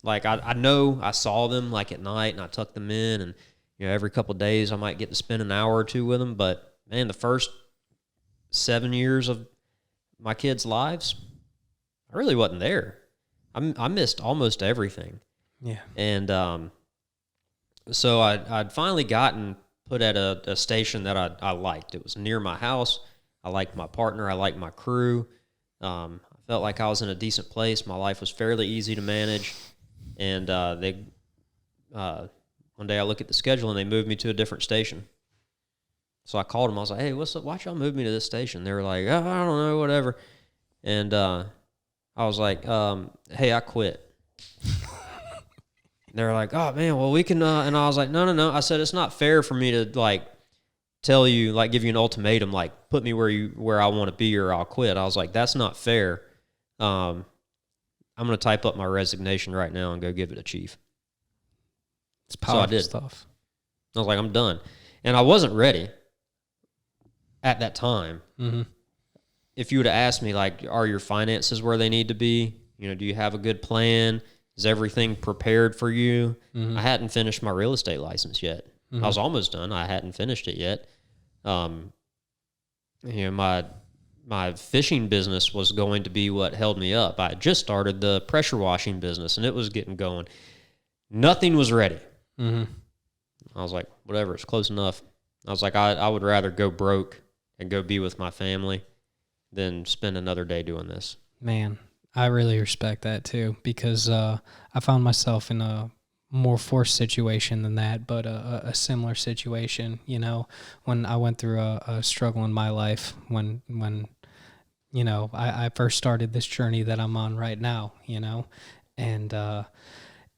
Like, I know I saw them, like, at night, and I tucked them in, and, you know, every couple of days I might get to spend an hour or two with them. But, man, the first 7 years of my kids' lives, I really wasn't there. I missed almost everything. Yeah. And so I'd finally gotten put at a station that I liked. It was near my house. I liked my partner. I liked my crew. I felt like I was in a decent place. My life was fairly easy to manage. And one day I look at the schedule and they moved me to a different station. So I called them. I was like, hey, what's up? Why'd y'all move me to this station? They were like, oh, I don't know, whatever. And I was like, hey, I quit. They were like, oh, man, well, we can, and I was like, no. I said, it's not fair for me to, like, tell you, like, give you an ultimatum, like, put me where I want to be or I'll quit. I was like, that's not fair. I'm going to type up my resignation right now and go give it to chief. It's powerful so I did. Stuff. I was like, I'm done. And I wasn't ready at that time. Mm-hmm. If you would have asked me, like, are your finances where they need to be? You know, do you have a good plan? Is everything prepared for you? Mm-hmm. I hadn't finished my real estate license yet. Mm-hmm. I was almost done. I hadn't finished it yet. You know, my fishing business was going to be what held me up. I had just started the pressure washing business, and it was getting going. Nothing was ready. Mm-hmm. I was like, whatever, it's close enough. I was like, I would rather go broke and go be with my family than spend another day doing this. Man, I really respect that too, because I found myself in a more forced situation than that, but a similar situation, you know, when I went through a struggle in my life when you know, I first started this journey that I'm on right now, you know, and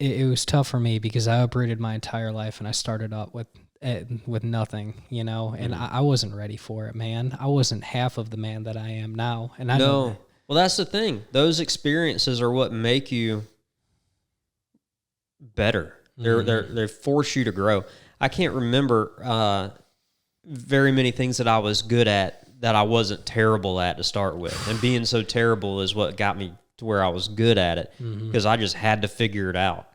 it was tough for me because I uprooted my entire life and I started out with nothing, you know, and I wasn't ready for it, man. I wasn't half of the man that I am now. And I know. Well, that's the thing. Those experiences are what make you better. They force you to grow. I can't remember very many things that I was good at that I wasn't terrible at to start with. And being so terrible is what got me to where I was good at it, because I just had to figure it out.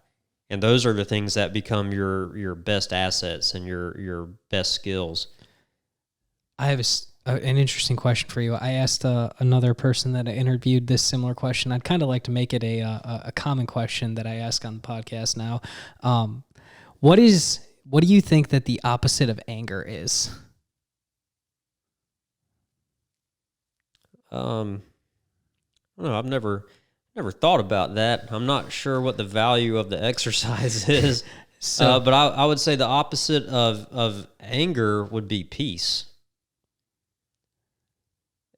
And those are the things that become your best assets and your best skills. I have an interesting question for you. I asked another person that I interviewed this similar question. I'd kind of like to make it a common question that I ask on the podcast now. What do you think that the opposite of anger is? I don't know. I've never thought about that. I'm not sure what the value of the exercise is. But I would say the opposite of anger would be peace.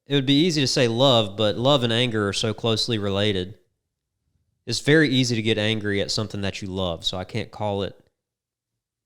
It would be easy to say love, but love and anger are so closely related. It's very easy to get angry at something that you love, so I can't call it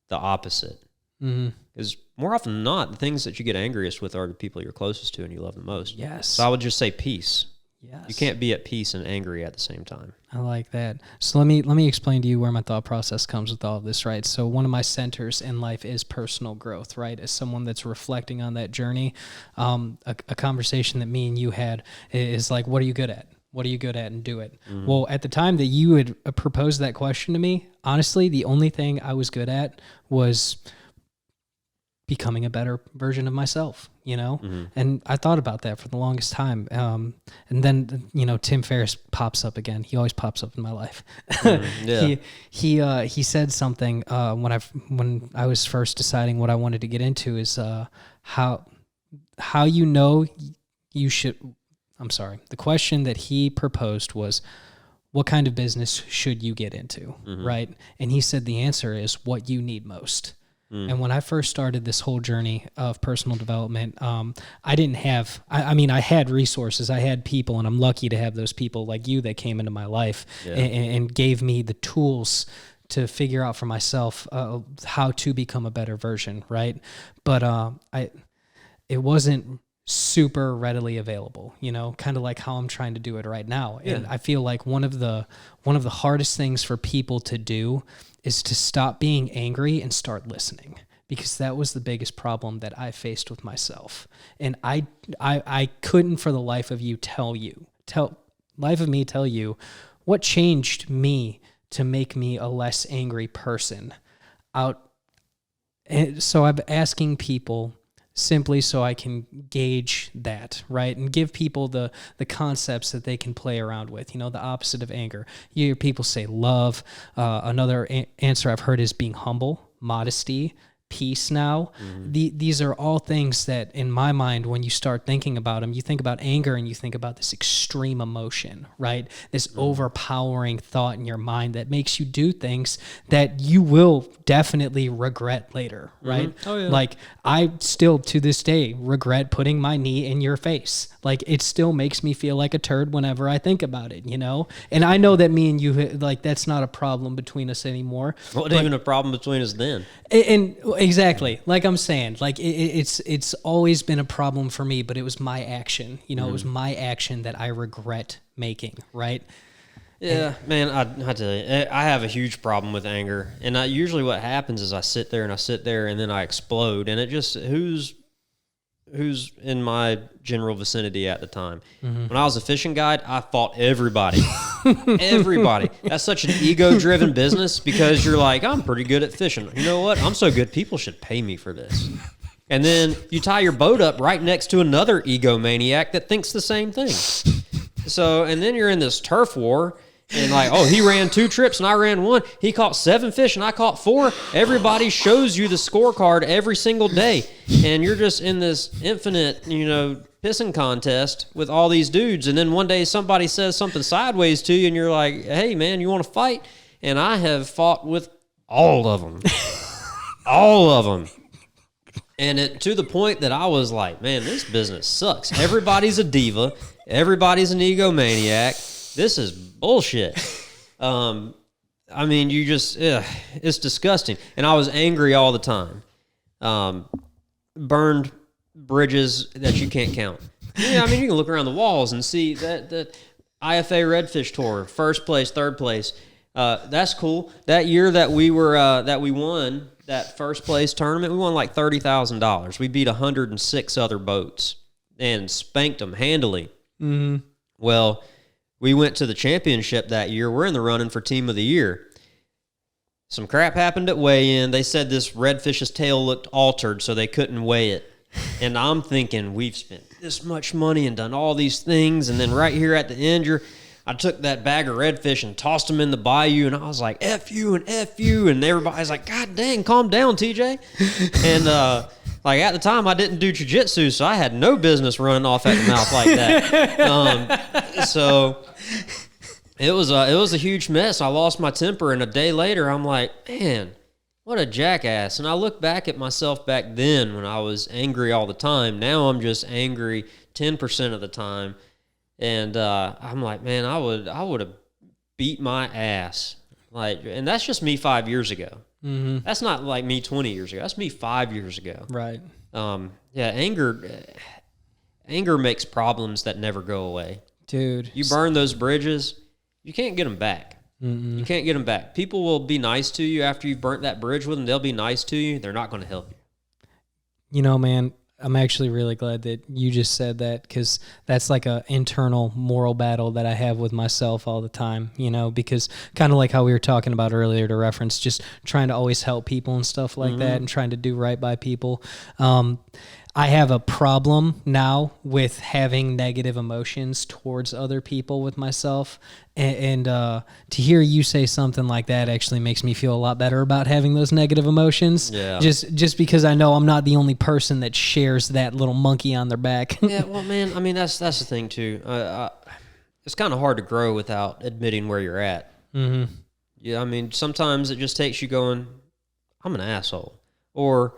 the opposite. Because more often than not, the things that you get angriest with are the people you're closest to and you love the most. Yes. So I would just say peace. Yes. You can't be at peace and angry at the same time. I like that. So let me explain to you where my thought process comes with all of this, right? So one of my centers in life is personal growth, right? As someone that's reflecting on that journey, a conversation that me and you had is like, what are you good at? What are you good at, and do it? Mm-hmm. Well, at the time that you had proposed that question to me, honestly, the only thing I was good at was becoming a better version of myself, you know? Mm-hmm. And I thought about that for the longest time. And then, you know, Tim Ferris pops up again. He always pops up in my life. Mm-hmm. Yeah. He said something when I was first deciding what I wanted to get into is how you know you should. I'm sorry. The question that he proposed was, what kind of business should you get into, mm-hmm. right? And he said the answer is what you need most. And when I first started this whole journey of personal development, I didn't have, I mean, I had resources, I had people, and I'm lucky to have those people like you that came into my life and gave me the tools to figure out for myself how to become a better version, right? But it wasn't super readily available, you know, kind of like how I'm trying to do it right now. Yeah. And I feel like one of the hardest things for people to do is to stop being angry and start listening, because that was the biggest problem that I faced with myself. And I couldn't for the life of me tell you what changed me to make me a less angry person And so I'm asking people simply so I can gauge that, right? And give people the concepts that they can play around with, you know, the opposite of anger. You hear people say love. Another answer I've heard is being humble, modesty, peace now. Mm-hmm. These are all things that, in my mind, when you start thinking about them, you think about anger and you think about this extreme emotion, right? This overpowering thought in your mind that makes you do things that you will definitely regret later, right? Mm-hmm. Oh, yeah. Like, I still, to this day, regret putting my knee in your face. Like, it still makes me feel like a turd whenever I think about it, you know? And I know that me and you, like, that's not a problem between us anymore. What even a problem between us then? And exactly, like I'm saying, like it's always been a problem for me, but it was my action, you know, It was my action that I regret making, right? Yeah, man, I tell you, I have a huge problem with anger, and usually what happens is I sit there and then I explode, and it just who's in my general vicinity at the time. Mm-hmm. When I was a fishing guide, I fought everybody. Everybody. That's such an ego-driven business, because you're like, I'm pretty good at fishing. You know what? I'm so good, people should pay me for this. And then you tie your boat up right next to another egomaniac that thinks the same thing. So, and then you're in this turf war, and like, oh, he ran 2 trips and I ran 1. He caught 7 fish and I caught 4. Everybody shows you the scorecard every single day. And you're just in this infinite, you know, pissing contest with all these dudes. And then one day somebody says something sideways to you and you're like, hey, man, you want to fight? And I have fought with all of them. All of them. And to the point that I was like, man, this business sucks. Everybody's a diva. Everybody's an egomaniac. This is bullshit. I mean, you just, it's disgusting. And I was angry all the time. Burned bridges that you can't count. Yeah, I mean, you can look around the walls and see that IFA Redfish Tour, first place, third place. That's cool. That year that we won that first place tournament, we won like $30,000. We beat 106 other boats and spanked them handily. Mm-hmm. Well, we went to the championship that year. We're in the running for team of the year. Some crap happened at weigh-in. They said this redfish's tail looked altered, so they couldn't weigh it. And I'm thinking, we've spent this much money and done all these things. And then right here at the end, I took that bag of redfish and tossed them in the bayou. And I was like, F you and F you. And everybody's like, God dang, calm down, TJ. And like at the time, I didn't do jiu-jitsu, so I had no business running off at the mouth like that. So it was a huge mess. I lost my temper, and a day later, I'm like, man, what a jackass. And I look back at myself back then when I was angry all the time. Now I'm just angry 10% of the time. And I'm like, man, I would have beat my ass. Like, and that's just me 5 years ago. Mm-hmm. That's not like me 20 years ago. That's me 5 years ago. Right. Yeah, anger makes problems that never go away. Dude. You burn those bridges, you can't get them back. Mm-mm. You can't get them back. People will be nice to you after you've burnt that bridge with them. They'll be nice to you. They're not going to help you. You know, man, I'm actually really glad that you just said that, because that's like a internal moral battle that I have with myself all the time, you know, because kind of like how we were talking about earlier to reference just trying to always help people and stuff like that and trying to do right by people. I have a problem now with having negative emotions towards other people with myself. And to hear you say something like that actually makes me feel a lot better about having those negative emotions. Yeah. Just because I know I'm not the only person that shares that little monkey on their back. Yeah, well, man, I mean, that's the thing, too. It's kind of hard to grow without admitting where you're at. Mm-hmm. Yeah, I mean, sometimes it just takes you going, I'm an asshole. Or,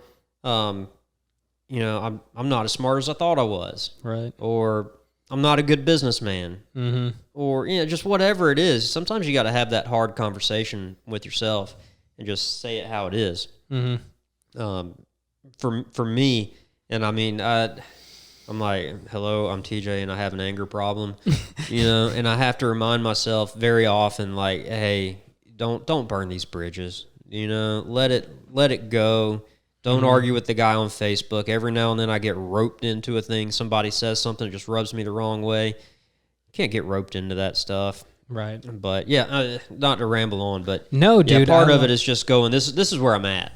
you know, I'm not as smart as I thought I was. Right. Or I'm not a good businessman. Mm-hmm. Or, you know, just whatever it is. Sometimes you got to have that hard conversation with yourself and just say it how it is. Mm-hmm. For me, and I mean, I'm like, hello, I'm TJ and I have an anger problem, you know, and I have to remind myself very often, like, hey, don't burn these bridges, you know, let it go. Don't argue with the guy on Facebook. Every now and then I get roped into a thing. Somebody says something that just rubs me the wrong way. Can't get roped into that stuff. Right. But yeah, not to ramble on, but no, dude, part of it is just going, this is where I'm at.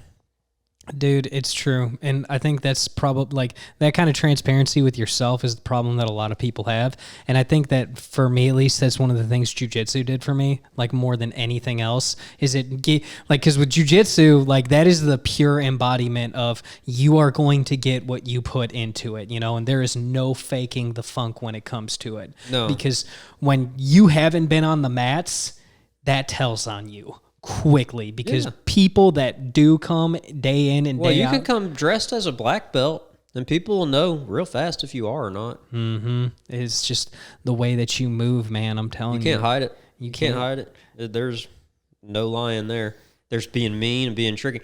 Dude, it's true. And I think that's probably like that kind of transparency with yourself is the problem that a lot of people have. And I think that for me, at least, that's one of the things jiu-jitsu did for me, like more than anything else, is because with jiu-jitsu, like that is the pure embodiment of you are going to get what you put into it, you know, and there is no faking the funk when it comes to it. No. Because when you haven't been on the mats, that tells on you quickly, because people that do come day in and day out. Well, you can come dressed as a black belt, and people will know real fast if you are or not. Mm-hmm. It's just the way that you move, man. I'm telling you. You can't hide it. You can't hide it. There's no lying there. There's being mean and being tricky.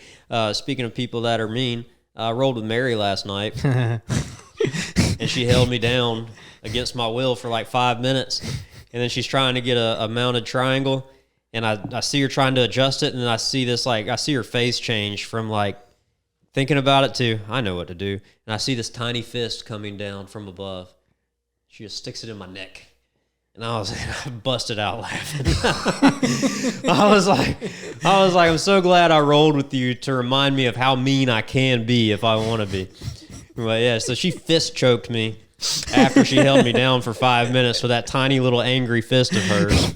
Speaking of people that are mean, I rolled with Mary last night, and she held me down against my will for like 5 minutes, and then she's trying to get a mounted triangle. And I see her trying to adjust it, and then I see her face change from like thinking about it to, I know what to do. And I see this tiny fist coming down from above. She just sticks it in my neck. And I busted out laughing. I was like, I'm so glad I rolled with you to remind me of how mean I can be if I want to be. But yeah, so she fist choked me after she held me down for 5 minutes with that tiny little angry fist of hers.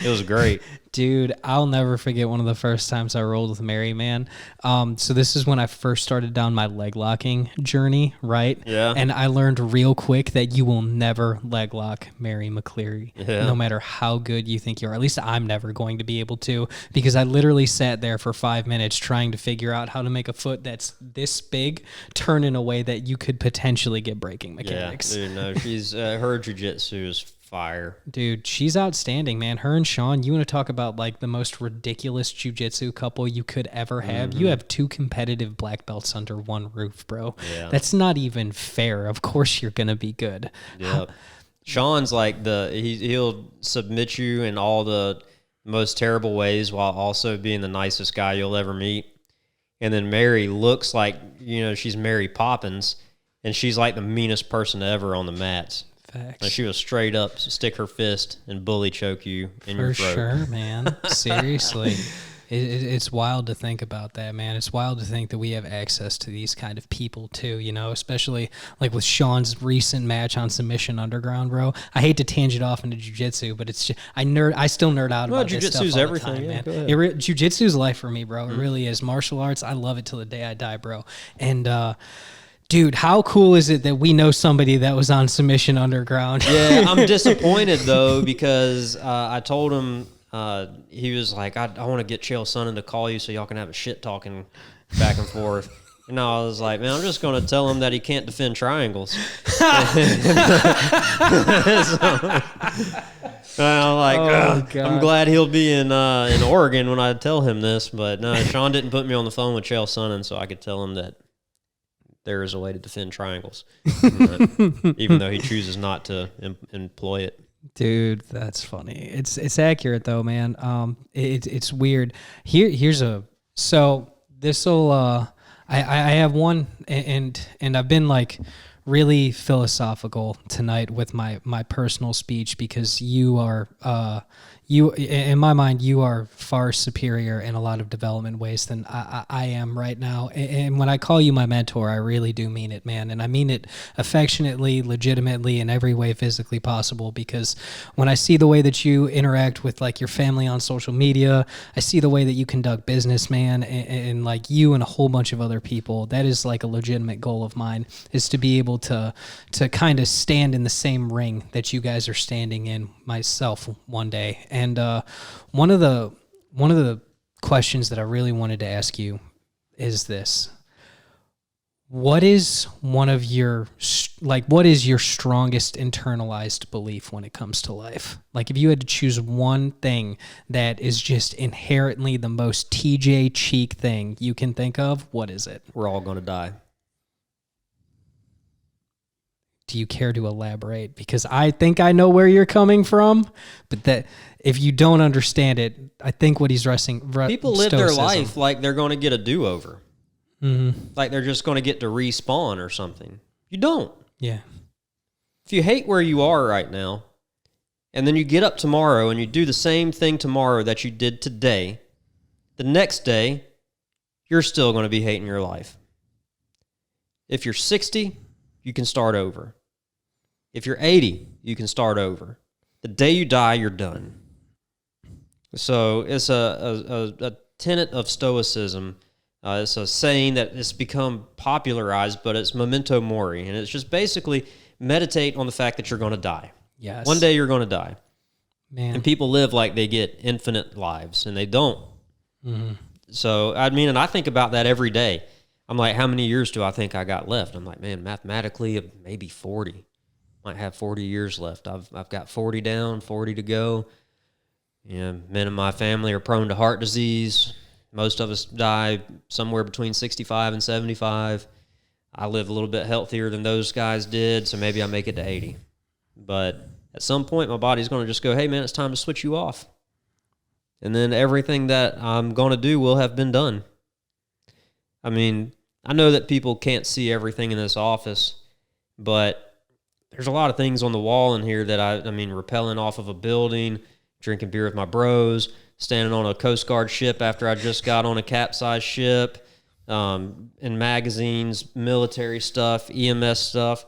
It was great. Dude, I'll never forget one of the first times I rolled with Mary, man. So this is when I first started down my leg locking journey, right? Yeah. And I learned real quick that you will never leg lock Mary McCleary, no matter how good you think you are. At least I'm never going to be able to, because I literally sat there for 5 minutes trying to figure out how to make a foot that's this big turn in a way that you could potentially get breaking mechanics. Yeah, dude, no, she's her jiu-jitsu is fire. Dude, she's outstanding, man. Her and Sean, you want to talk about like the most ridiculous jiu-jitsu couple you could ever have? You have two competitive black belts under one roof, bro. Yeah. That's not even fair. Of course you're going to be good. Yeah. Sean's like he'll submit you in all the most terrible ways while also being the nicest guy you'll ever meet. And then Mary looks like, you know, she's Mary Poppins, and she's like the meanest person ever on the mats. Facts. Like she will straight up stick her fist and bully choke you in your throat. For sure, man. Seriously. It's wild to think about that, man. It's wild to think that we have access to these kind of people too, you know, especially like with Sean's recent match on Submission Underground, bro. I hate to tangent off into jiu-jitsu, but it's just, I still nerd out about this stuff all the everything, time, yeah, man. Jiu-jitsu's life for me, bro. It really is. Martial arts, I love it till the day I die, bro. And dude, how cool is it that we know somebody that was on Submission Underground? Yeah, I'm disappointed though, because I told him, he was like, I want to get Chael Sonnen to call you so y'all can have a shit talking back and forth. And I was like, man, I'm just going to tell him that he can't defend triangles. So, I'm like, I'm glad he'll be in Oregon when I tell him this. But no, Sean didn't put me on the phone with Chael Sonnen so I could tell him that there is a way to defend triangles, even though he chooses not to employ it. Dude, that's funny. It's accurate though, man. It's weird. So this'll I have one, and I've been like really philosophical tonight with my personal speech, because you are you, in my mind, you are far superior in a lot of development ways than I am right now. And when I call you my mentor, I really do mean it, man. And I mean it affectionately, legitimately, in every way physically possible, because when I see the way that you interact with like your family on social media, I see the way that you conduct business, man, and like you and a whole bunch of other people, that is like a legitimate goal of mine, is to be able to kind of stand in the same ring that you guys are standing in myself one day. And one of the questions that I really wanted to ask you is this: what is one of your, like, what is your strongest internalized belief when it comes to life? Like, if you had to choose one thing that is just inherently the most TJ Cheek thing you can think of, what is it? We're all going to die. Do you care to elaborate? Because I think I know where you're coming from, but that if you don't understand it, I think what he's wrestling. People live their life like they're going to get a do-over. Mm-hmm. Like they're just going to get to respawn or something. You don't. Yeah. If you hate where you are right now, and then you get up tomorrow and you do the same thing tomorrow that you did today, the next day, you're still going to be hating your life. If you're 60, you can start over. If you're 80, you can start over. The day you die, you're done. So it's a tenet of Stoicism. It's a saying that it's become popularized, but it's Memento Mori. And it's just basically meditate on the fact that you're going to die. Yes. One day you're going to die. Man. And people live like they get infinite lives, and they don't. Mm-hmm. So, I mean, and I think about that every day. I'm like, how many years do I think I got left? I'm like, man, mathematically, maybe 40. Might have 40 years left. I've got 40 down, 40 to go. You know, men in my family are prone to heart disease. Most of us die somewhere between 65 and 75. I live a little bit healthier than those guys did, so maybe I make it to 80. But at some point, my body's going to just go, hey, man, it's time to switch you off. And then everything that I'm going to do will have been done. I mean, I know that people can't see everything in this office, but there's a lot of things on the wall in here that I mean, rappelling off of a building, drinking beer with my bros, standing on a Coast Guard ship after I just got on a capsized ship, in magazines, military stuff, EMS stuff.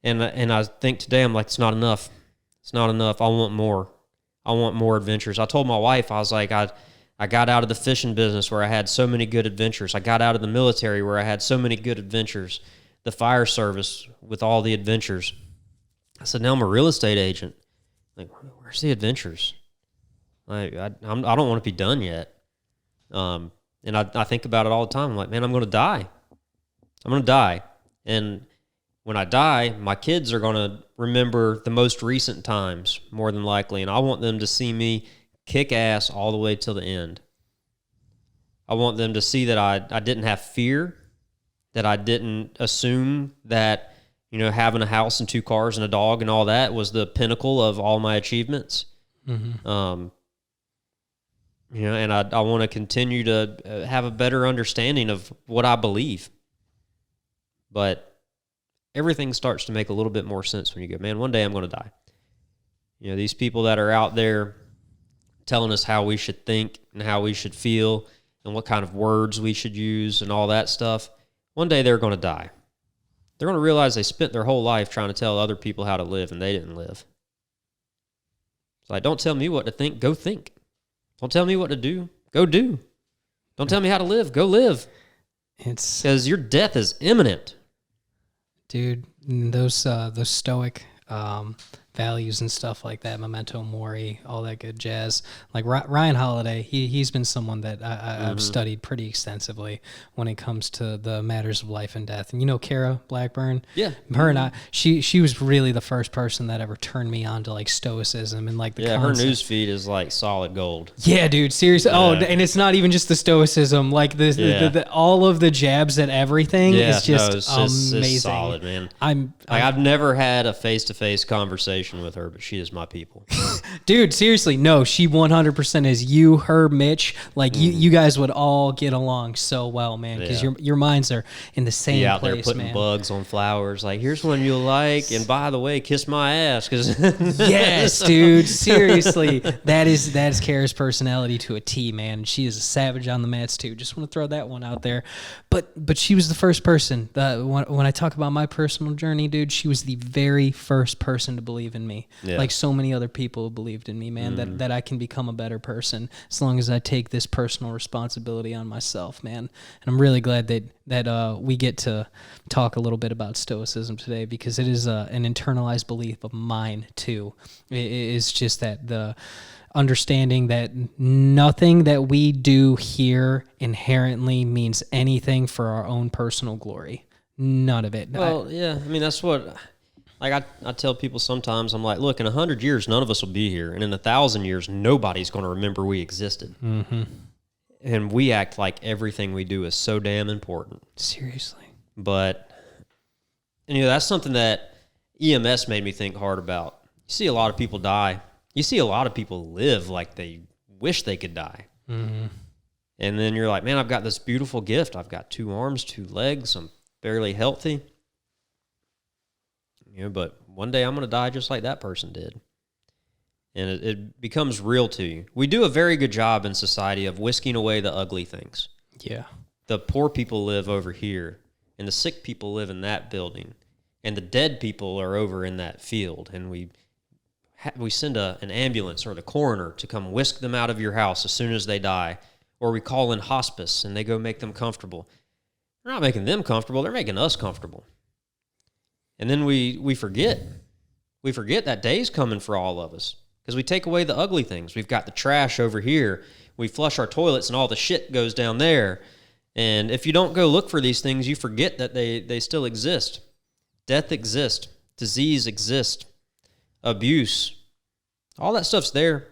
And I think today I'm like, it's not enough. It's not enough. I want more. I want more adventures. I told my wife, I was like, I got out of the fishing business where I had so many good adventures. I got out of the military where I had so many good adventures. The fire service with all the adventures. I said, now I'm a real estate agent. Like, where's the adventures? Like, I don't want to be done yet. And I think about it all the time. I'm like, man, I'm going to die. I'm going to die. And when I die, my kids are going to remember the most recent times, more than likely. And I want them to see me kick ass all the way till the end. I want them to see that I didn't have fear, that I didn't assume that, you know, having a house and 2 cars and a dog and all that was the pinnacle of all my achievements. Mm-hmm. You know, and I want to continue to have a better understanding of what I believe. But everything starts to make a little bit more sense when you go, man, one day I'm going to die. You know, these people that are out there telling us how we should think and how we should feel and what kind of words we should use and all that stuff. One day they're going to die. They're going to realize they spent their whole life trying to tell other people how to live, and they didn't live. It's like, don't tell me what to think, go think. Don't tell me what to do, go do. Don't tell me how to live, go live. It's because your death is imminent. Dude, those stoic values and stuff like that, Memento Mori, all that good jazz. Like Ryan Holiday, he's been someone that I've studied pretty extensively when it comes to the matters of life and death. And you know Kara Blackburn? Yeah. Her and I, she was really the first person that ever turned me on to like stoicism and like the concept. Her news feed is like solid gold. Yeah, dude, seriously. Yeah. Oh, and it's not even just the stoicism. Like the all of the jabs at everything is just amazing. It's solid, man. I've never had a face-to-face conversation with her, but she is my people. Dude, seriously, no, she 100% is. You, her, Mitch, like you guys would all get along so well, man, because your minds are in the same out place, there putting man. Bugs on flowers, like, here's one you'll like, and by the way, kiss my ass. Yes, dude, seriously, that is Kara's personality to a T, man. She is a savage on the mats too. Just want to throw that one out there. But she was the first person. When I talk about my personal journey, dude, she was the very first person to believe in me. Yeah. Like so many other people believed in me, man, that I can become a better person as long as I take this personal responsibility on myself, man. And I'm really glad that we get to talk a little bit about stoicism today, because it is an internalized belief of mine too. It is just that the understanding that nothing that we do here inherently means anything for our own personal glory. None of it. Well, I mean, that's what... Like I tell people sometimes, I'm like, look, in 100 years, none of us will be here. And in 1,000 years, nobody's going to remember we existed. Mm-hmm. And we act like everything we do is so damn important. Seriously. But, and, that's something that EMS made me think hard about. You see a lot of people die. You see a lot of people live like they wish they could die. Mm-hmm. And then you're like, man, I've got this beautiful gift. I've got 2 arms, 2 legs. I'm fairly healthy. But one day I'm going to die just like that person did. And it becomes real to you. We do a very good job in society of whisking away the ugly things. Yeah. The poor people live over here, and the sick people live in that building, and the dead people are over in that field. And we send an ambulance or the coroner to come whisk them out of your house as soon as they die. Or we call in hospice, and they go make them comfortable. They're not making them comfortable. They're making us comfortable. And then we forget. We forget that day's coming for all of us because we take away the ugly things. We've got the trash over here. We flush our toilets and all the shit goes down there. And if you don't go look for these things, you forget that they still exist. Death exists. Disease exists. Abuse. All that stuff's there.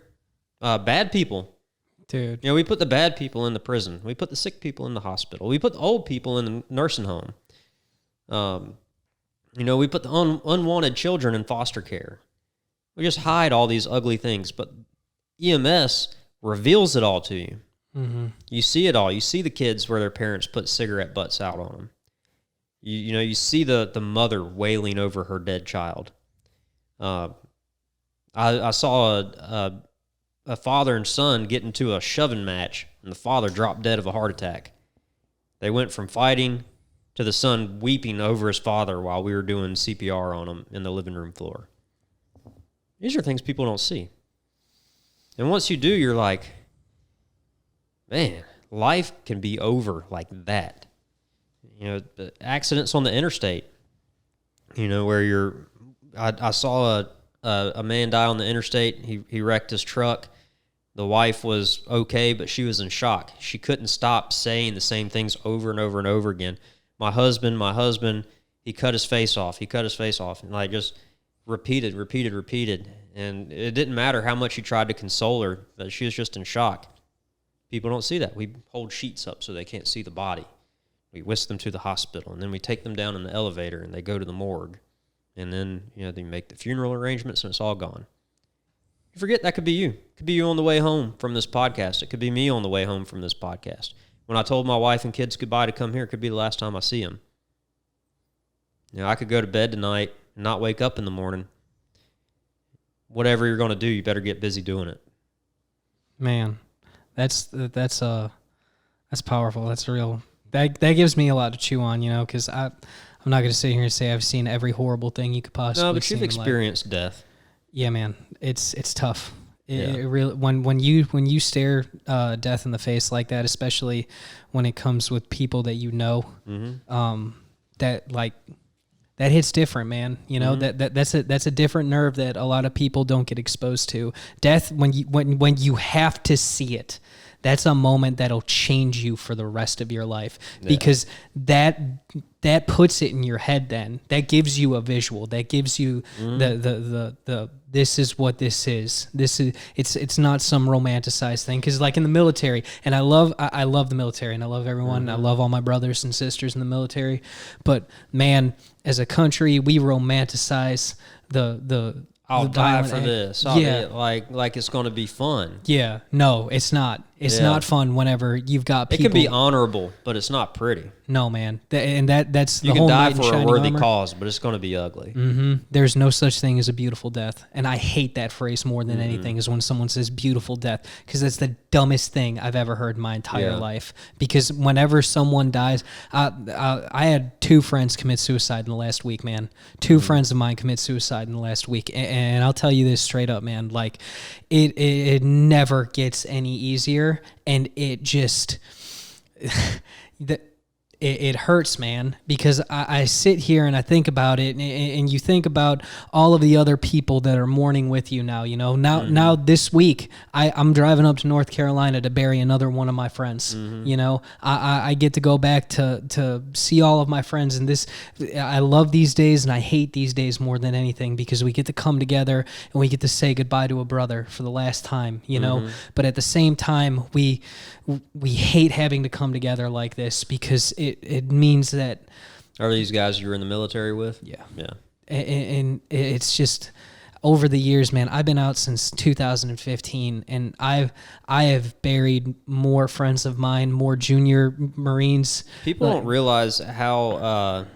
Bad people. Dude. We put the bad people in the prison. We put the sick people in the hospital. We put the old people in the nursing home. We put the unwanted children in foster care. We just hide all these ugly things, but EMS reveals it all to you. Mm-hmm. You see it all. You see the kids where their parents put cigarette butts out on them. You see the mother wailing over her dead child. I saw a father and son get into a shoving match, and the father dropped dead of a heart attack. They went from fighting to the son weeping over his father while we were doing CPR on him in the living room floor. These are things people don't see. And once you do, you're like, man, life can be over like that. The accidents on the interstate, where I saw a man die on the interstate. He wrecked his truck. The wife was okay, but she was in shock. She couldn't stop saying the same things over and over and over again. My husband, he cut his face off. And like just repeated. And it didn't matter how much he tried to console her, that she was just in shock. People don't see that. We hold sheets up so they can't see the body. We whisk them to the hospital, and then we take them down in the elevator, and they go to the morgue. And then, they make the funeral arrangements, and it's all gone. You forget that could be you. It could be you on the way home from this podcast. It could be me on the way home from this podcast. When I told my wife and kids goodbye to come here, it could be the last time I see them. I could go to bed tonight and not wake up in the morning. Whatever you're going to do, you better get busy doing it. Man, that's powerful. That's real. That gives me a lot to chew on, because I'm not going to sit here and say I've seen every horrible thing you could possibly. No, but you've experienced death. Yeah, man, it's tough. It Yeah. really when you stare death in the face like that, especially when it comes with people that that hits different, man. That's a different nerve that a lot of people don't get exposed to. Death, when you have to see it, that's a moment that'll change you for the rest of your life, because that puts it in your head. Then that gives you a visual. That gives you the this is what this is. It's not some romanticized thing. Because like in the military, and I love the military, and I love everyone. I love all my brothers and sisters in the military. But man, as a country, we romanticize the I'll the die violent for act. this. Like it's going to be fun. Yeah, no, it's not. It's not fun whenever you've got people. It can be honorable, but it's not pretty. No, man. That's the You can whole die knight in for a shining worthy armor. cause, but it's going to be ugly. There's no such thing as a beautiful death. And I hate that phrase more than anything, is when someone says beautiful death, because that's the dumbest thing I've ever heard in my entire life. Because whenever someone dies, I had 2 friends commit suicide in the last week, man. 2 friends of mine commit suicide in the last week. And I'll tell you this straight up, man. Like, it never gets any easier. And it just... It hurts, man, because I sit here and I think about it, and you think about all of the other people that are mourning with you now. Now this week I'm driving up to North Carolina to bury another one of my friends. I get to go back to see all of my friends, and I love these days and I hate these days more than anything, because we get to come together and we get to say goodbye to a brother for the last time. But at the same time, we hate having to come together like this, because it means that... Are these guys you were in the military with? Yeah. Yeah. And it's just, over the years, man, I've been out since 2015, and I have buried more friends of mine, more junior Marines. People don't realize how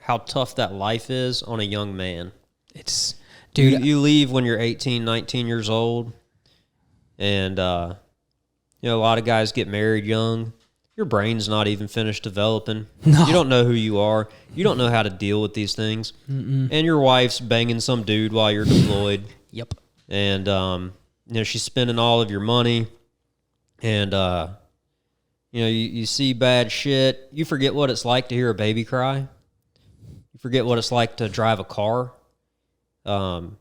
tough that life is on a young man. It's... Dude... You leave when you're 18, 19 years old, and... a lot of guys get married young. Your brain's not even finished developing. No. You don't know who you are. You don't know how to deal with these things. And your wife's banging some dude while you're deployed. Yep. And, she's spending all of your money. And, you see bad shit. You forget what it's like to hear a baby cry. You forget what it's like to drive a car. And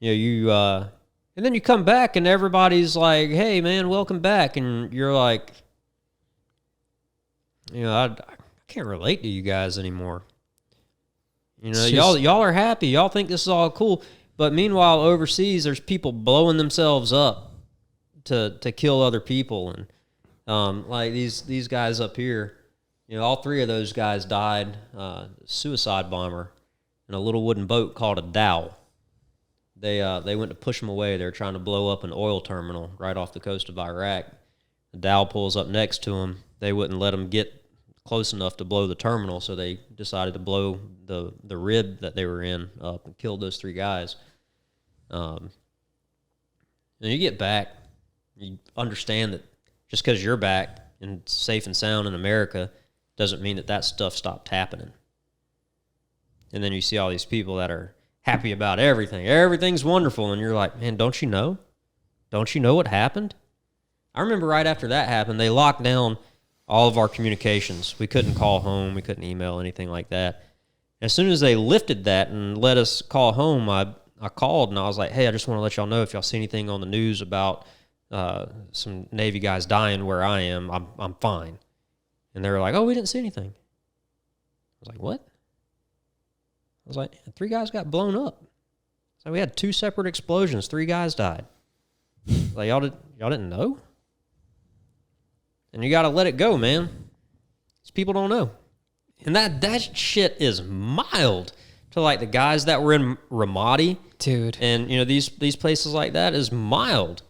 then you come back and everybody's like, hey, man, welcome back. And you're like, I can't relate to you guys anymore. Y'all are happy. Y'all think this is all cool. But meanwhile, overseas, there's people blowing themselves up to kill other people. And like these guys up here, all 3 of those guys died. Suicide bomber in a little wooden boat called a dhow. They went to push them away. They were trying to blow up an oil terminal right off the coast of Iraq. The Dow pulls up next to them. They wouldn't let them get close enough to blow the terminal, so they decided to blow the rib that they were in up and killed those 3 guys. And you get back, you understand that just because you're back and safe and sound in America doesn't mean that stuff stopped happening. And then you see all these people that are happy about everything. Everything's wonderful. And you're like, man, don't you know? Don't you know what happened? I remember right after that happened, they locked down all of our communications. We couldn't call home. We couldn't email, anything like that. As soon as they lifted that and let us call home, I called and I was like, hey, I just want to let y'all know if y'all see anything on the news about some Navy guys dying where I am, I'm fine. And they were like, oh, we didn't see anything. I was like, what? I was like, 3 guys got blown up. So we had 2 separate explosions. 3 guys died. Like, y'all didn't know? And you got to let it go, man. These people don't know. And that shit is mild to like the guys that were in Ramadi. Dude. And, these places like that is mild.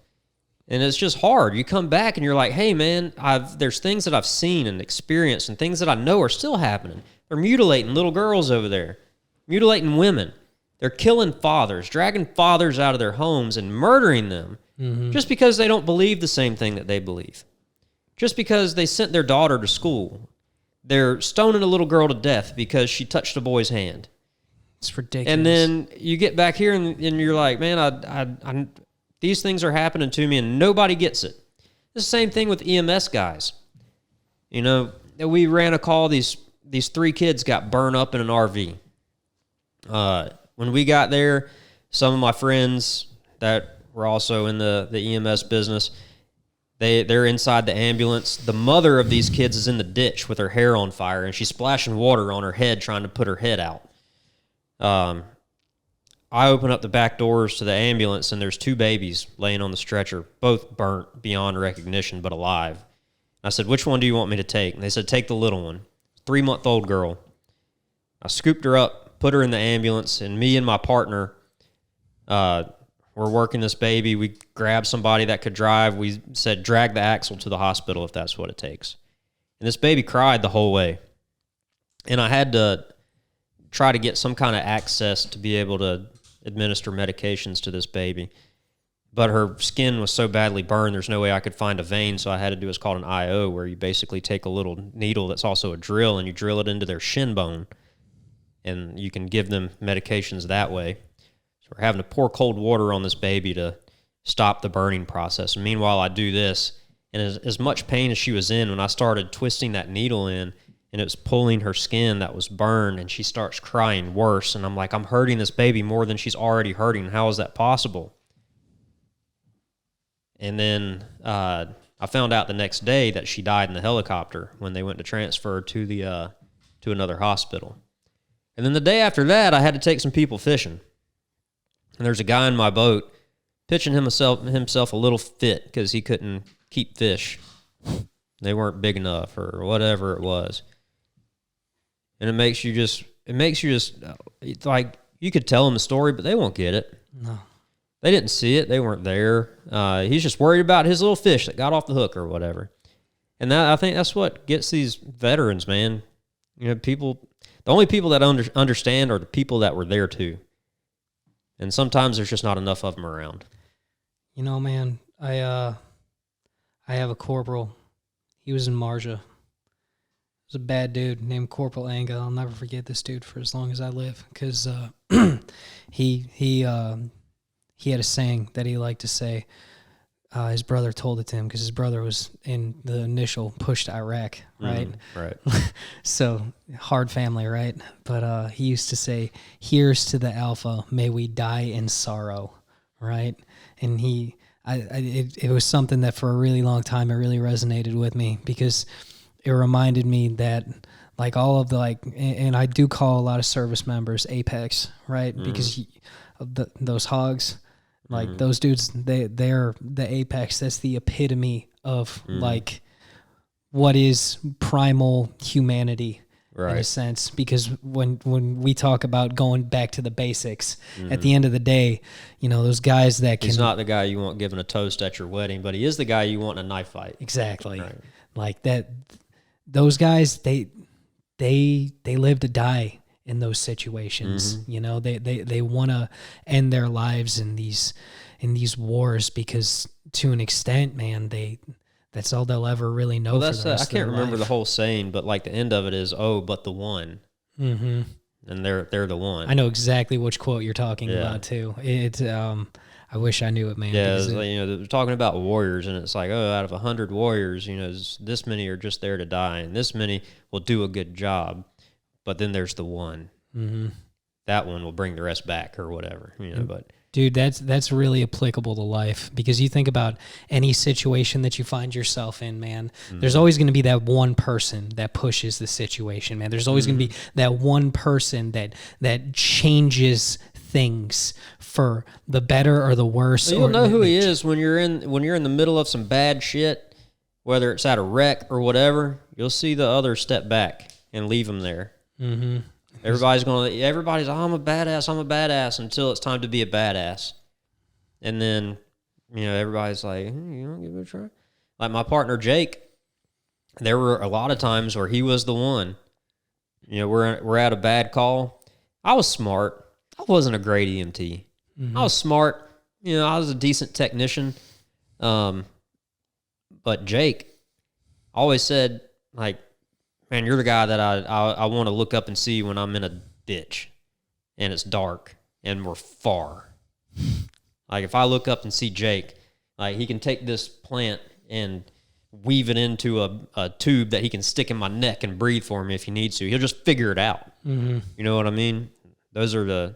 And it's just hard. You come back and you're like, hey, man, there's things that I've seen and experienced and things that I know are still happening. They're mutilating little girls over there. Mutilating women. They're killing fathers, dragging fathers out of their homes and murdering them just because they don't believe the same thing that they believe. Just because they sent their daughter to school. They're stoning a little girl to death because she touched a boy's hand. It's ridiculous. And then you get back here and you're like, man, I these things are happening to me and nobody gets it. It's the same thing with EMS guys. You know, we ran a call, these 3 kids got burned up in an RV. When we got there, some of my friends that were also in the EMS business, they're inside the ambulance. The mother of these kids is in the ditch with her hair on fire, and she's splashing water on her head trying to put her head out. I open up the back doors to the ambulance, and there's 2 babies laying on the stretcher, both burnt beyond recognition but alive. I said, which one do you want me to take? And they said, take the little one, 3-month-old girl. I scooped her up, put her in the ambulance, and me and my partner were working this baby. We grabbed somebody that could drive. We said, drag the axle to the hospital if that's what it takes. And this baby cried the whole way. And I had to try to get some kind of access to be able to administer medications to this baby. But her skin was so badly burned, there's no way I could find a vein, so I had to do what's called an IO, where you basically take a little needle that's also a drill, and you drill it into their shin bone, and you can give them medications that way. So we're having to pour cold water on this baby to stop the burning process. And meanwhile, I do this, and as much pain as she was in, when I started twisting that needle in, and it was pulling her skin that was burned, and she starts crying worse, and I'm like, I'm hurting this baby more than she's already hurting. How is that possible? And then I found out the next day that she died in the helicopter when they went to transfer her to another hospital. And then the day after that, I had to take some people fishing. And there's a guy in my boat pitching himself a little fit because he couldn't keep fish. They weren't big enough or whatever it was. And it makes you just it's like, you could tell them a story, but they won't get it. No. They didn't see it. They weren't there. He's just worried about his little fish that got off the hook or whatever. And I think that's what gets these veterans, man. You know, the only people that understand are the people that were there too. And sometimes there's just not enough of them around. You know, man, I have a corporal. He was in Marja. He was a bad dude named Corporal Anga. I'll never forget this dude for as long as I live, because he had a saying that he liked to say. His brother told it to him because his brother was in the initial push to Iraq, right? Right. So, hard family, right? But he used to say, "Here's to the Alpha, may we die in sorrow," right? And it was something that for a really long time, it really resonated with me, because it reminded me that, like, all of the, and I do call a lot of service members Apex, right? Because those hogs, like, those dudes, they're the apex. That's the epitome of like what is primal humanity, in a sense. Because when we talk about going back to the basics, at the end of the day, you know, those guys that can. He's not the guy you want giving a toast at your wedding, but he is the guy you want in a knife fight. Exactly. Right. Like that. Those guys, they live to die in those situations. You know, they want to end their lives in these wars, because to an extent, man, that's all they'll ever really know. Well, for the rest I can't of their remember life. the whole saying, but like the end of it is, "Oh, but the one," and they're the one. I know exactly which quote you're talking about too. It's I wish I knew it, man. Yeah, you know, they're talking about warriors, and it's like, oh, out of 100 warriors, you know, this many are just there to die, and this many will do a good job, but then there's the one. That one will bring the rest back or whatever, you know. But dude, that's really applicable to life, because you think about any situation that you find yourself in, man. There's always going to be that one person that pushes the situation, man. There's always going to be that one person that changes things for the better or the worse. You'll know who he is when you're in the middle of some bad shit, whether it's at a wreck or whatever. You'll see the other step back and leave him there. Everybody's like, oh, I'm a badass, until it's time to be a badass. And then, you know, everybody's like, hey, you want to give it a try? Like my partner, Jake, there were a lot of times where he was the one. You know, we're at a bad call. I was smart. I wasn't a great EMT. I was smart. I was a decent technician. But Jake always said, like, man, you're the guy that I want to look up and see when I'm in a ditch and it's dark and we're far. Like, if I look up and see Jake, like, he can take this plant and weave it into a tube that he can stick in my neck and breathe for me if he needs to. He'll just figure it out. Mm-hmm. You know what I mean? Those are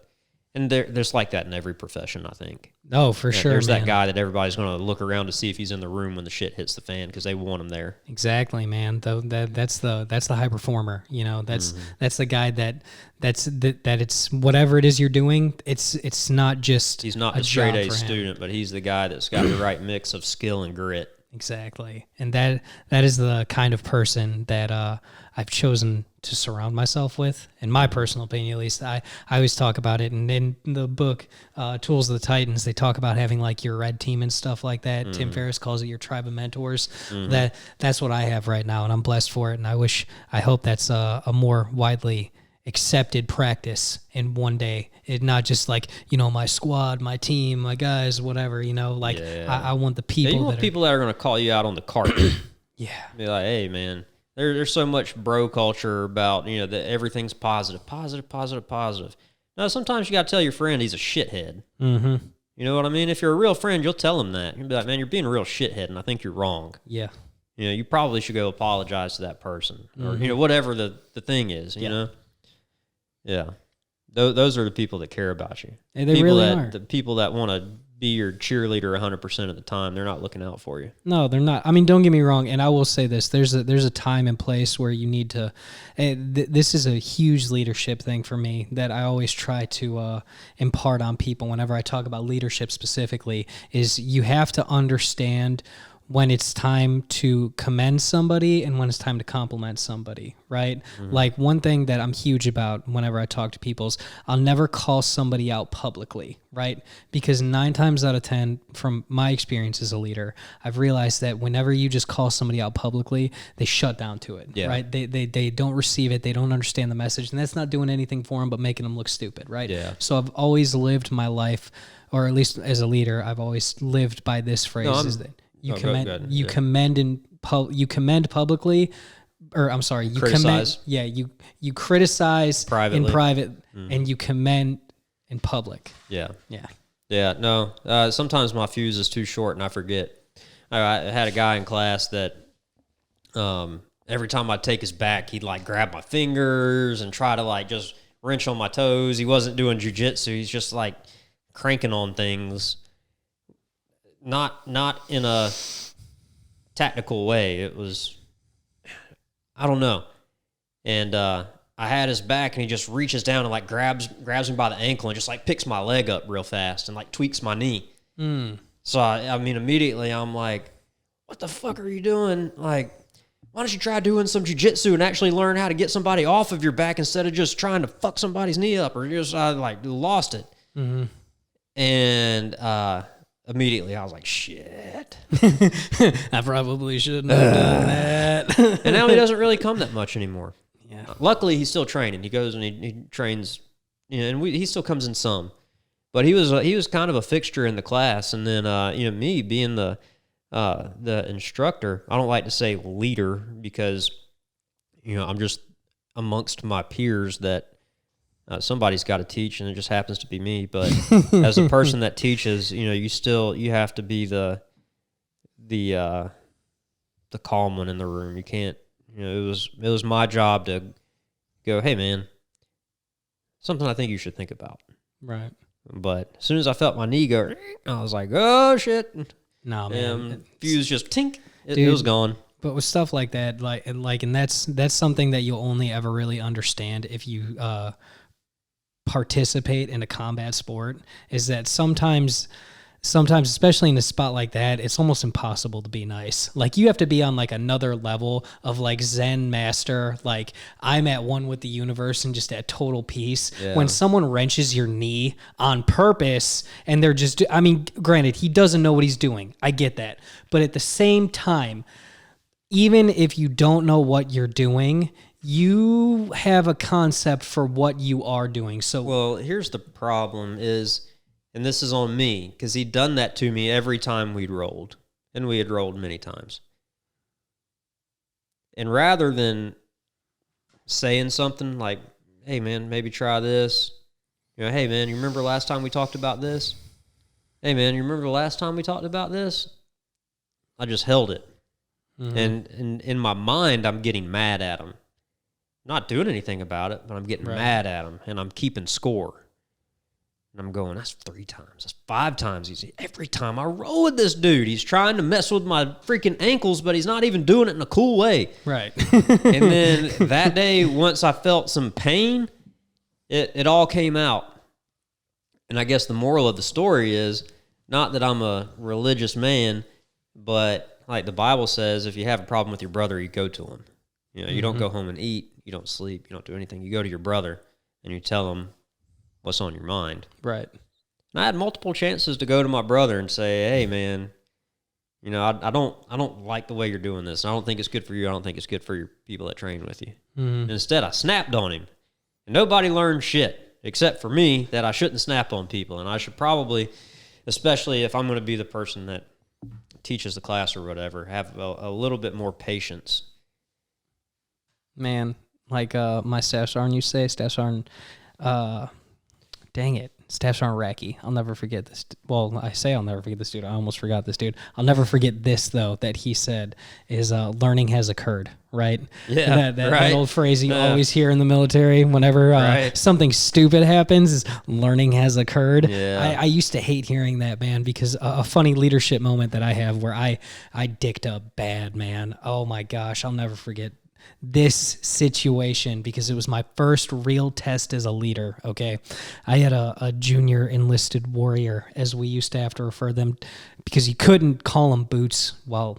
and there's like that in every profession, I think. Oh, for sure. There's that guy that everybody's going to look around to see if he's in the room when the shit hits the fan because they want him there. Exactly, man. That's the high performer. That's the guy that it's whatever it is you're doing. It's not just he's not a straight A student, but he's the guy that's got the right mix of skill and grit. Exactly, and that is the kind of person that I've chosen to surround myself with. In my personal opinion, at least, I always talk about it. And in the book, Tools of the Titans, they talk about having like your red team and stuff like that. Mm-hmm. Tim Ferris calls it your tribe of mentors. Mm-hmm. That's what I have right now, and I'm blessed for it. And I hope that's a more widely accepted practice in one day. It not just like, my squad, my team, my guys, whatever, I want the people. You want people that are going to call you out on the carpet. Yeah. Be like, hey, man, there's so much bro culture about, that everything's positive. No, sometimes you got to tell your friend he's a shithead. Mm-hmm. You know what I mean? If you're a real friend, you'll tell him that. You'll be like, man, you're being a real shithead, and I think you're wrong. Yeah. You probably should go apologize to that person. Or, whatever the thing is, you know? Yeah. Those are the people that care about you. Hey, they really are. The people that want to be your cheerleader 100% of the time, they're not looking out for you. No, they're not. I mean, don't get me wrong, and I will say this. There's a time and place where you need to this is a huge leadership thing for me that I always try to impart on people whenever I talk about leadership specifically, is you have to understand when it's time to commend somebody and when it's time to compliment somebody, right? Mm-hmm. Like, one thing that I'm huge about whenever I talk to people is I'll never call somebody out publicly, right? Because 9 times out of 10, from my experience as a leader, I've realized that whenever you just call somebody out publicly, they shut down to it, right? They don't receive it. They don't understand the message, and that's not doing anything for them but making them look stupid, right? Yeah. So I've always lived my life, or at least as a leader, I've always lived by this phrase, is that you commend publicly, or I'm sorry, you criticize. You criticize privately. in private, and you commend in public. Yeah. No, sometimes my fuse is too short and I forget. I had a guy in class that every time I'd take his back, he'd like grab my fingers and try to like just wrench on my toes. He wasn't doing jujitsu. He's just like cranking on things. Not in a technical way. It was, I don't know. And I had his back, and he just reaches down and like grabs me by the ankle and just like picks my leg up real fast and like tweaks my knee. So I mean, immediately I'm like, what the fuck are you doing? Like, why don't you try doing some jiu-jitsu and actually learn how to get somebody off of your back instead of just trying to fuck somebody's knee up, or just like lost it. Mm-hmm. And immediately, I was like, shit. I probably shouldn't have done that. And now he doesn't really come that much anymore. Yeah. Luckily, he's still training. He goes and he trains, and he still comes in some. But he was kind of a fixture in the class. And then, me being the instructor, I don't like to say leader because, I'm just amongst my peers that somebody's got to teach, and it just happens to be me. But as a person that teaches, you have to be the calm one in the room. You can't, it was my job to go, hey man, something I think you should think about. Right. But as soon as I felt my knee go, I was like, oh shit. No, man. Fuse just tink. It was gone. But with stuff like that, and that's something that you'll only ever really understand if you participate in a combat sport, is that sometimes, especially in a spot like that, it's almost impossible to be nice. Like, you have to be on like another level of like Zen master. Like, I'm at one with the universe and just at total peace. Yeah. When someone wrenches your knee on purpose and they're just, I mean, granted, he doesn't know what he's doing. I get that. But at the same time, even if you don't know what you're doing, you have a concept for what you are doing. So, well, here's the problem is And this is on me, because he'd done that to me every time we'd rolled. And we had rolled many times. And rather than saying something like, hey, man, maybe try this. Hey, man, you remember last time we talked about this? Hey, man, you remember the last time we talked about this? I just held it. Mm-hmm. And in my mind, I'm getting mad at him. Not doing anything about it, but I'm getting mad at him, and I'm keeping score. And I'm going, that's 3 times. That's 5 times. Every time I roll with this dude, he's trying to mess with my freaking ankles, but he's not even doing it in a cool way. Right. And then that day, once I felt some pain, it all came out. And I guess the moral of the story is, not that I'm a religious man, but like the Bible says, if you have a problem with your brother, you go to him. You don't go home and eat. You don't sleep. You don't do anything. You go to your brother and you tell him what's on your mind. Right. And I had multiple chances to go to my brother and say, hey, man, I don't like the way you're doing this. I don't think it's good for you. I don't think it's good for your people that train with you. And instead, I snapped on him. And nobody learned shit except for me, that I shouldn't snap on people. And I should probably, especially if I'm going to be the person that teaches the class or whatever, have a little bit more patience. Man, like my staff sergeant used to say, staff sergeant, dang it, staff sergeant Racky. I'll never forget this. Well, I say I'll never forget this dude. I almost forgot this dude. I'll never forget this, though, that he said is learning has occurred, right? Yeah, that old phrase you always hear in the military whenever something stupid happens is learning has occurred. Yeah. I used to hate hearing that, man, because a funny leadership moment that I have where I dicked up bad, man. Oh, my gosh, I'll never forget this situation because it was my first real test as a leader, okay? I had a junior enlisted warrior, as we used to have to refer them, because you couldn't call them boots while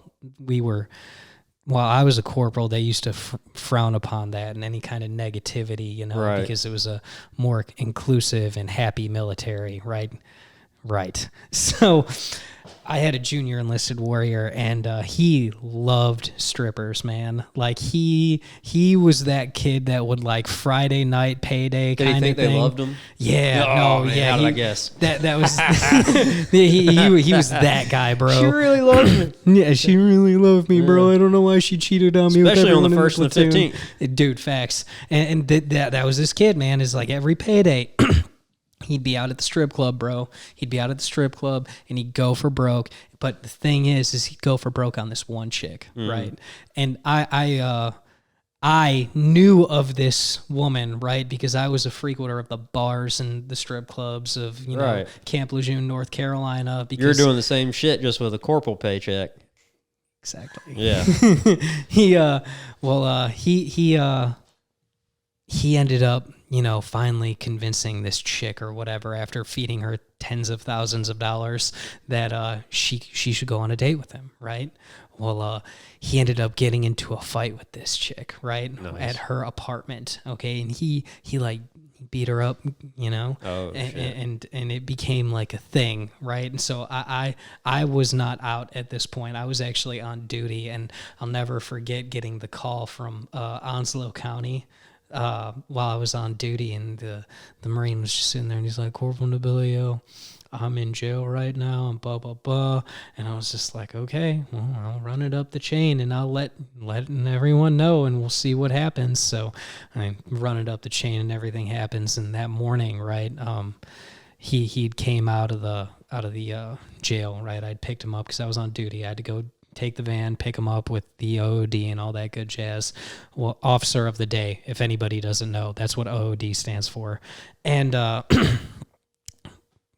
I was a corporal. They used to frown upon that and any kind of negativity, because it was a more inclusive and happy military, right? Right. So I had a junior enlisted warrior, and he loved strippers, man. Like he was that kid that would like Friday night payday kind of thing. Did he think they loved him? Yeah. Oh, man, how did I guess? That was he was that guy, bro. She really loved me. Yeah, she really loved me, bro. I don't know why she cheated on me. Especially with on the 1st and the 15th. Dude, facts. And that was this kid, man. Is like every payday. He'd be out at the strip club, bro. He'd be out at the strip club, and he'd go for broke. But the thing is he'd go for broke on this one chick, right? And I knew of this woman, right? Because I was a frequenter of the bars and the strip clubs of, Camp Lejeune, North Carolina. Because you're doing the same shit, just with a corporal paycheck. Exactly. Yeah. He ended up, finally convincing this chick or whatever after feeding her tens of thousands of dollars that she should go on a date with him, right? Well, he ended up getting into a fight with this chick, right? Nice. At her apartment, okay? And he beat her up, Oh, and it became like a thing, right? And so I was not out at this point. I was actually on duty, and I'll never forget getting the call from Onslow County while I was on duty, and the Marine was just sitting there, and he's like, Corporal Nobilio, I'm in jail right now, and blah, blah, blah. And I was just like, okay, well, I'll run it up the chain, and I'll let everyone know, and we'll see what happens. So I run it up the chain, and everything happens. And that morning, right, he came out of the jail, right? I'd picked him up because I was on duty. I had to go take the van, pick him up with the OOD and all that good jazz. Well, Officer of the Day, if anybody doesn't know, that's what OOD stands for. And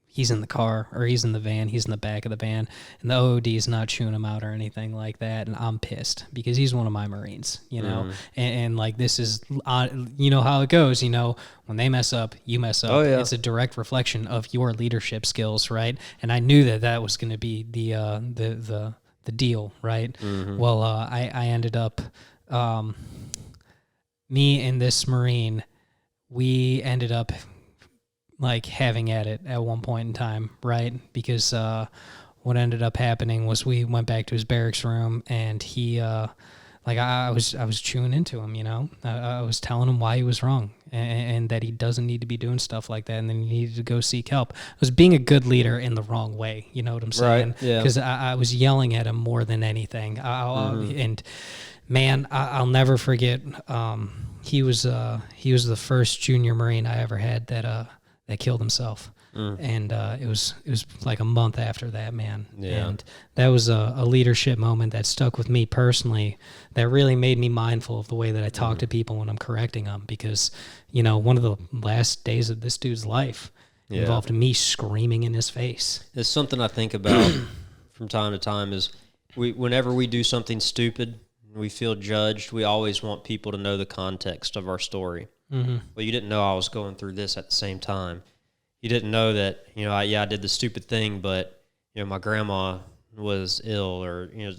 he's in the car, or he's in the van, he's in the back of the van, and the OOD is not chewing him out or anything like that, and I'm pissed because he's one of my Marines, and like this is, how it goes, when they mess up, you mess up. Oh, yeah. It's a direct reflection of your leadership skills, right? And I knew that was going to be the deal, right? Mm-hmm. Well, I ended up, me and this Marine, we ended up like having at it at one point in time, right? Because what ended up happening was we went back to his barracks room, and he, I was chewing into him, I was telling him why he was wrong. and that he doesn't need to be doing stuff like that, and then he needed to go seek help. I was being a good leader in the wrong way. You know what I'm saying? Right, yeah. Because I was yelling at him more than anything. And man, I'll never forget. He was the first junior Marine I ever had that killed himself. And it was like a month after that, man. Yeah. And that was a leadership moment that stuck with me personally, that really made me mindful of the way that I talk to people when I'm correcting them, because, you know, one of the last days of this dude's life involved me screaming in his face. It's something I think about from time to time is whenever we do something stupid, we feel judged, we always want people to know the context of our story. Well, you didn't know I was going through this at the same time. You didn't know that, you know, I did the stupid thing, but, you know, my grandma was ill, or, you know,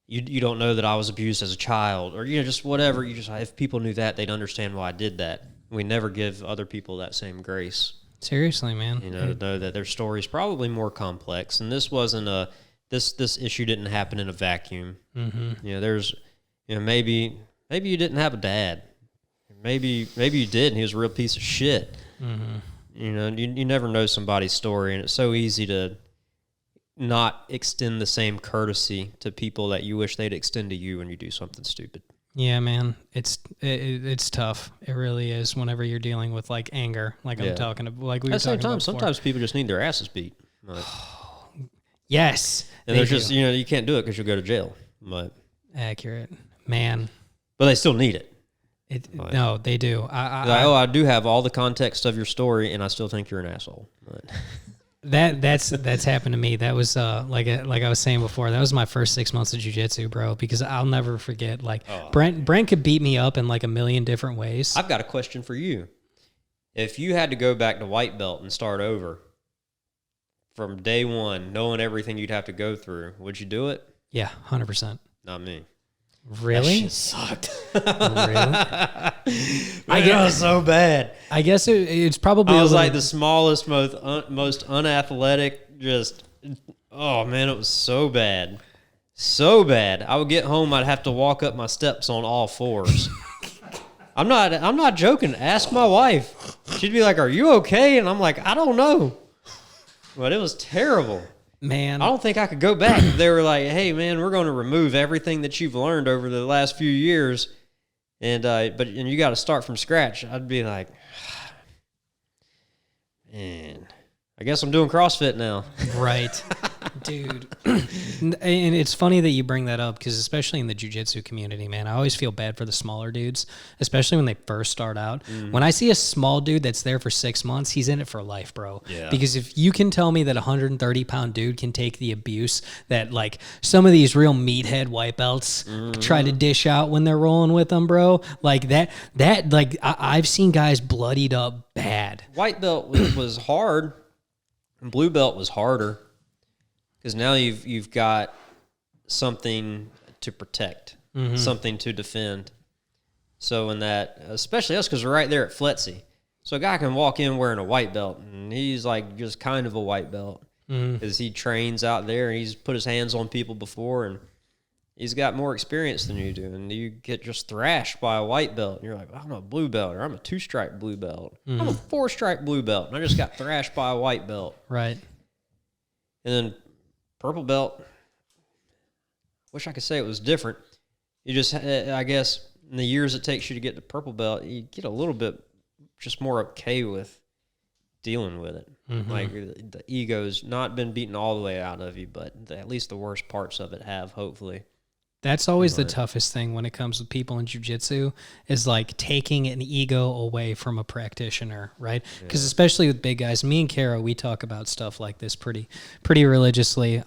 you don't know that I was abused as a child, or, you know, just whatever. If people knew that, they'd understand why I did that. We never give other people that same grace. Seriously, man. You know, to know that their story is probably more complex, and this wasn't this issue didn't happen in a vacuum. You know, there's, you know, maybe you didn't have a dad. Maybe you did, and he was a real piece of shit. You know, you never know somebody's story, and it's so easy to not extend the same courtesy to people that you wish they'd extend to you when you do something stupid. Yeah, man, it's tough. It really is. Whenever you're dealing with like anger, like I'm talking about, like we were talking about before. Sometimes people just need their asses beat. Like, yes, and there's just, you know, you can't do it because you'll go to jail. But accurate, man. But they still need it. No, they do. I do have all the context of your story, and I still think you're an asshole. But. That's happened to me. That was like I was saying before. That was my first 6 months of jiu-jitsu, bro. Because I'll never forget. Like Brent could beat me up in like a million different ways. I've got a question for you. If you had to go back to white belt and start over from day one, knowing everything you'd have to go through, would you do it? Yeah, 100%. Not me. Really? That shit sucked. Really? I guess it was so bad. I guess it's probably. I was like the smallest, most unathletic. Just, oh man, it was so bad, so bad. I would get home, I'd have to walk up my steps on all fours. I'm not joking. Ask my wife. She'd be like, "Are you okay?" And I'm like, "I don't know." But it was terrible. Man, I don't think I could go back. They were like, "Hey, man, we're going to remove everything that you've learned over the last few years, and you got to start from scratch." I'd be like, "Man, I guess I'm doing CrossFit now." Right, dude. And it's funny that you bring that up, because especially in the jiu-jitsu community, man, I always feel bad for the smaller dudes, especially when they first start out. When I see a small dude that's there for 6 months, he's in it for life, bro. Yeah. Because if you can tell me that a 130-pound dude can take the abuse that like some of these real meathead white belts try to dish out when they're rolling with them, bro, like that like I've seen guys bloodied up bad. White belt was hard. Blue belt was harder. Because now you've got something to protect, something to defend. So in that, especially us, because we're right there at Fletzy. So a guy can walk in wearing a white belt, and he's like just kind of a white belt. Because he trains out there, and he's put his hands on people before, and he's got more experience than you do. And you get just thrashed by a white belt, and you're like, "I'm a blue belt," or "I'm a 2-stripe blue belt." "I'm a 4-stripe blue belt," and I just got thrashed by a white belt. Right. And then purple belt, wish I could say it was different. You just, I guess, in the years it takes you to get to purple belt, you get a little bit just more okay with dealing with it. Like the ego's not been beaten all the way out of you, but at least the worst parts of it have, hopefully. That's always the toughest thing when it comes with people in jiu-jitsu, is like taking an ego away from a practitioner, right? Because especially with big guys, me and Kara, we talk about stuff like this pretty religiously,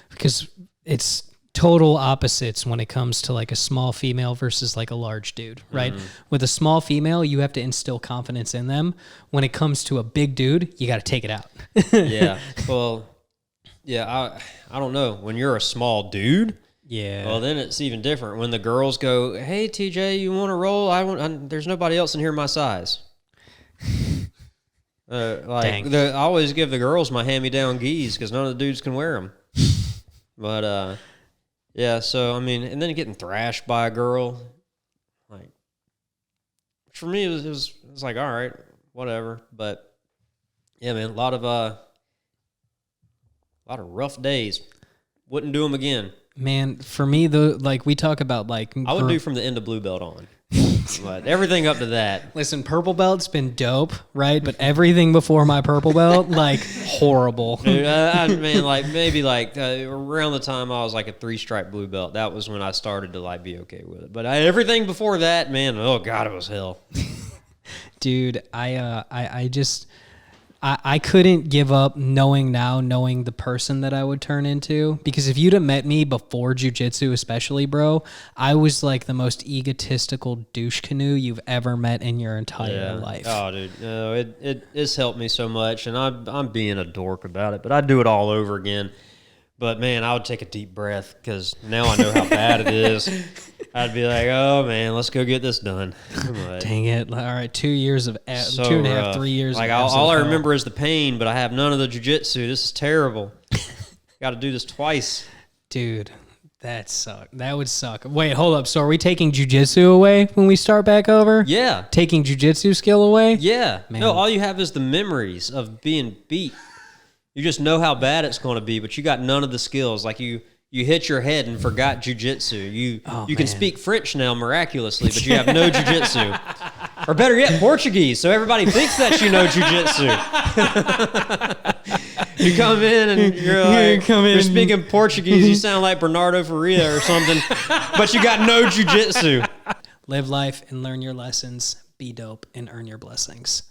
because it's total opposites when it comes to like a small female versus like a large dude, right? With a small female, you have to instill confidence in them. When it comes to a big dude, you got to take it out. Yeah. Well, yeah, I don't know. When you're a small dude, yeah. Well, then it's even different. When the girls go, "Hey, TJ, you want to roll? There's nobody else in here my size." I always give the girls my hand-me-down gis because none of the dudes can wear them. But yeah. So I mean, and then getting thrashed by a girl, like, which for me it was like, all right, whatever. But yeah, man, a lot of rough days. Wouldn't do them again. Man, for me, though, like we talk about, like I would do from the end of blue belt on, but everything up to that. Listen, purple belt's been dope, right? But everything before my purple belt, like horrible. Dude, I mean, like maybe like around the time I was like a 3-stripe blue belt, that was when I started to like be okay with it. But everything before that, man, oh god, it was hell. Dude, I just. I couldn't give up knowing the person that I would turn into. Because if you'd have met me before jiu-jitsu especially, bro, I was like the most egotistical douche canoe you've ever met in your entire life. Oh, dude. No, it's helped me so much, and I'm being a dork about it, but I'd do it all over again. But, man, I would take a deep breath because now I know how bad it is. I'd be like, oh, man, let's go get this done. But dang it. All right, 2 years of, so 2.5, 3 years like, of all I remember is the pain, but I have none of the jiu-jitsu. This is terrible. Got to do this twice. Dude, that suck. That would suck. Wait, hold up. So are we taking jiu-jitsu away when we start back over? Yeah. Taking jiu-jitsu skill away? Yeah. Man. No, all you have is the memories of being beat. You just know how bad it's going to be, but you got none of the skills. Like you hit your head and forgot jiu-jitsu. You can speak French now miraculously, but you have no jiu-jitsu. Or better yet, Portuguese, so everybody thinks that you know jiu-jitsu. You come in and you're speaking Portuguese, you sound like Bernardo Faria or something, but you got no jiu-jitsu. Live life and learn your lessons. Be dope and earn your blessings.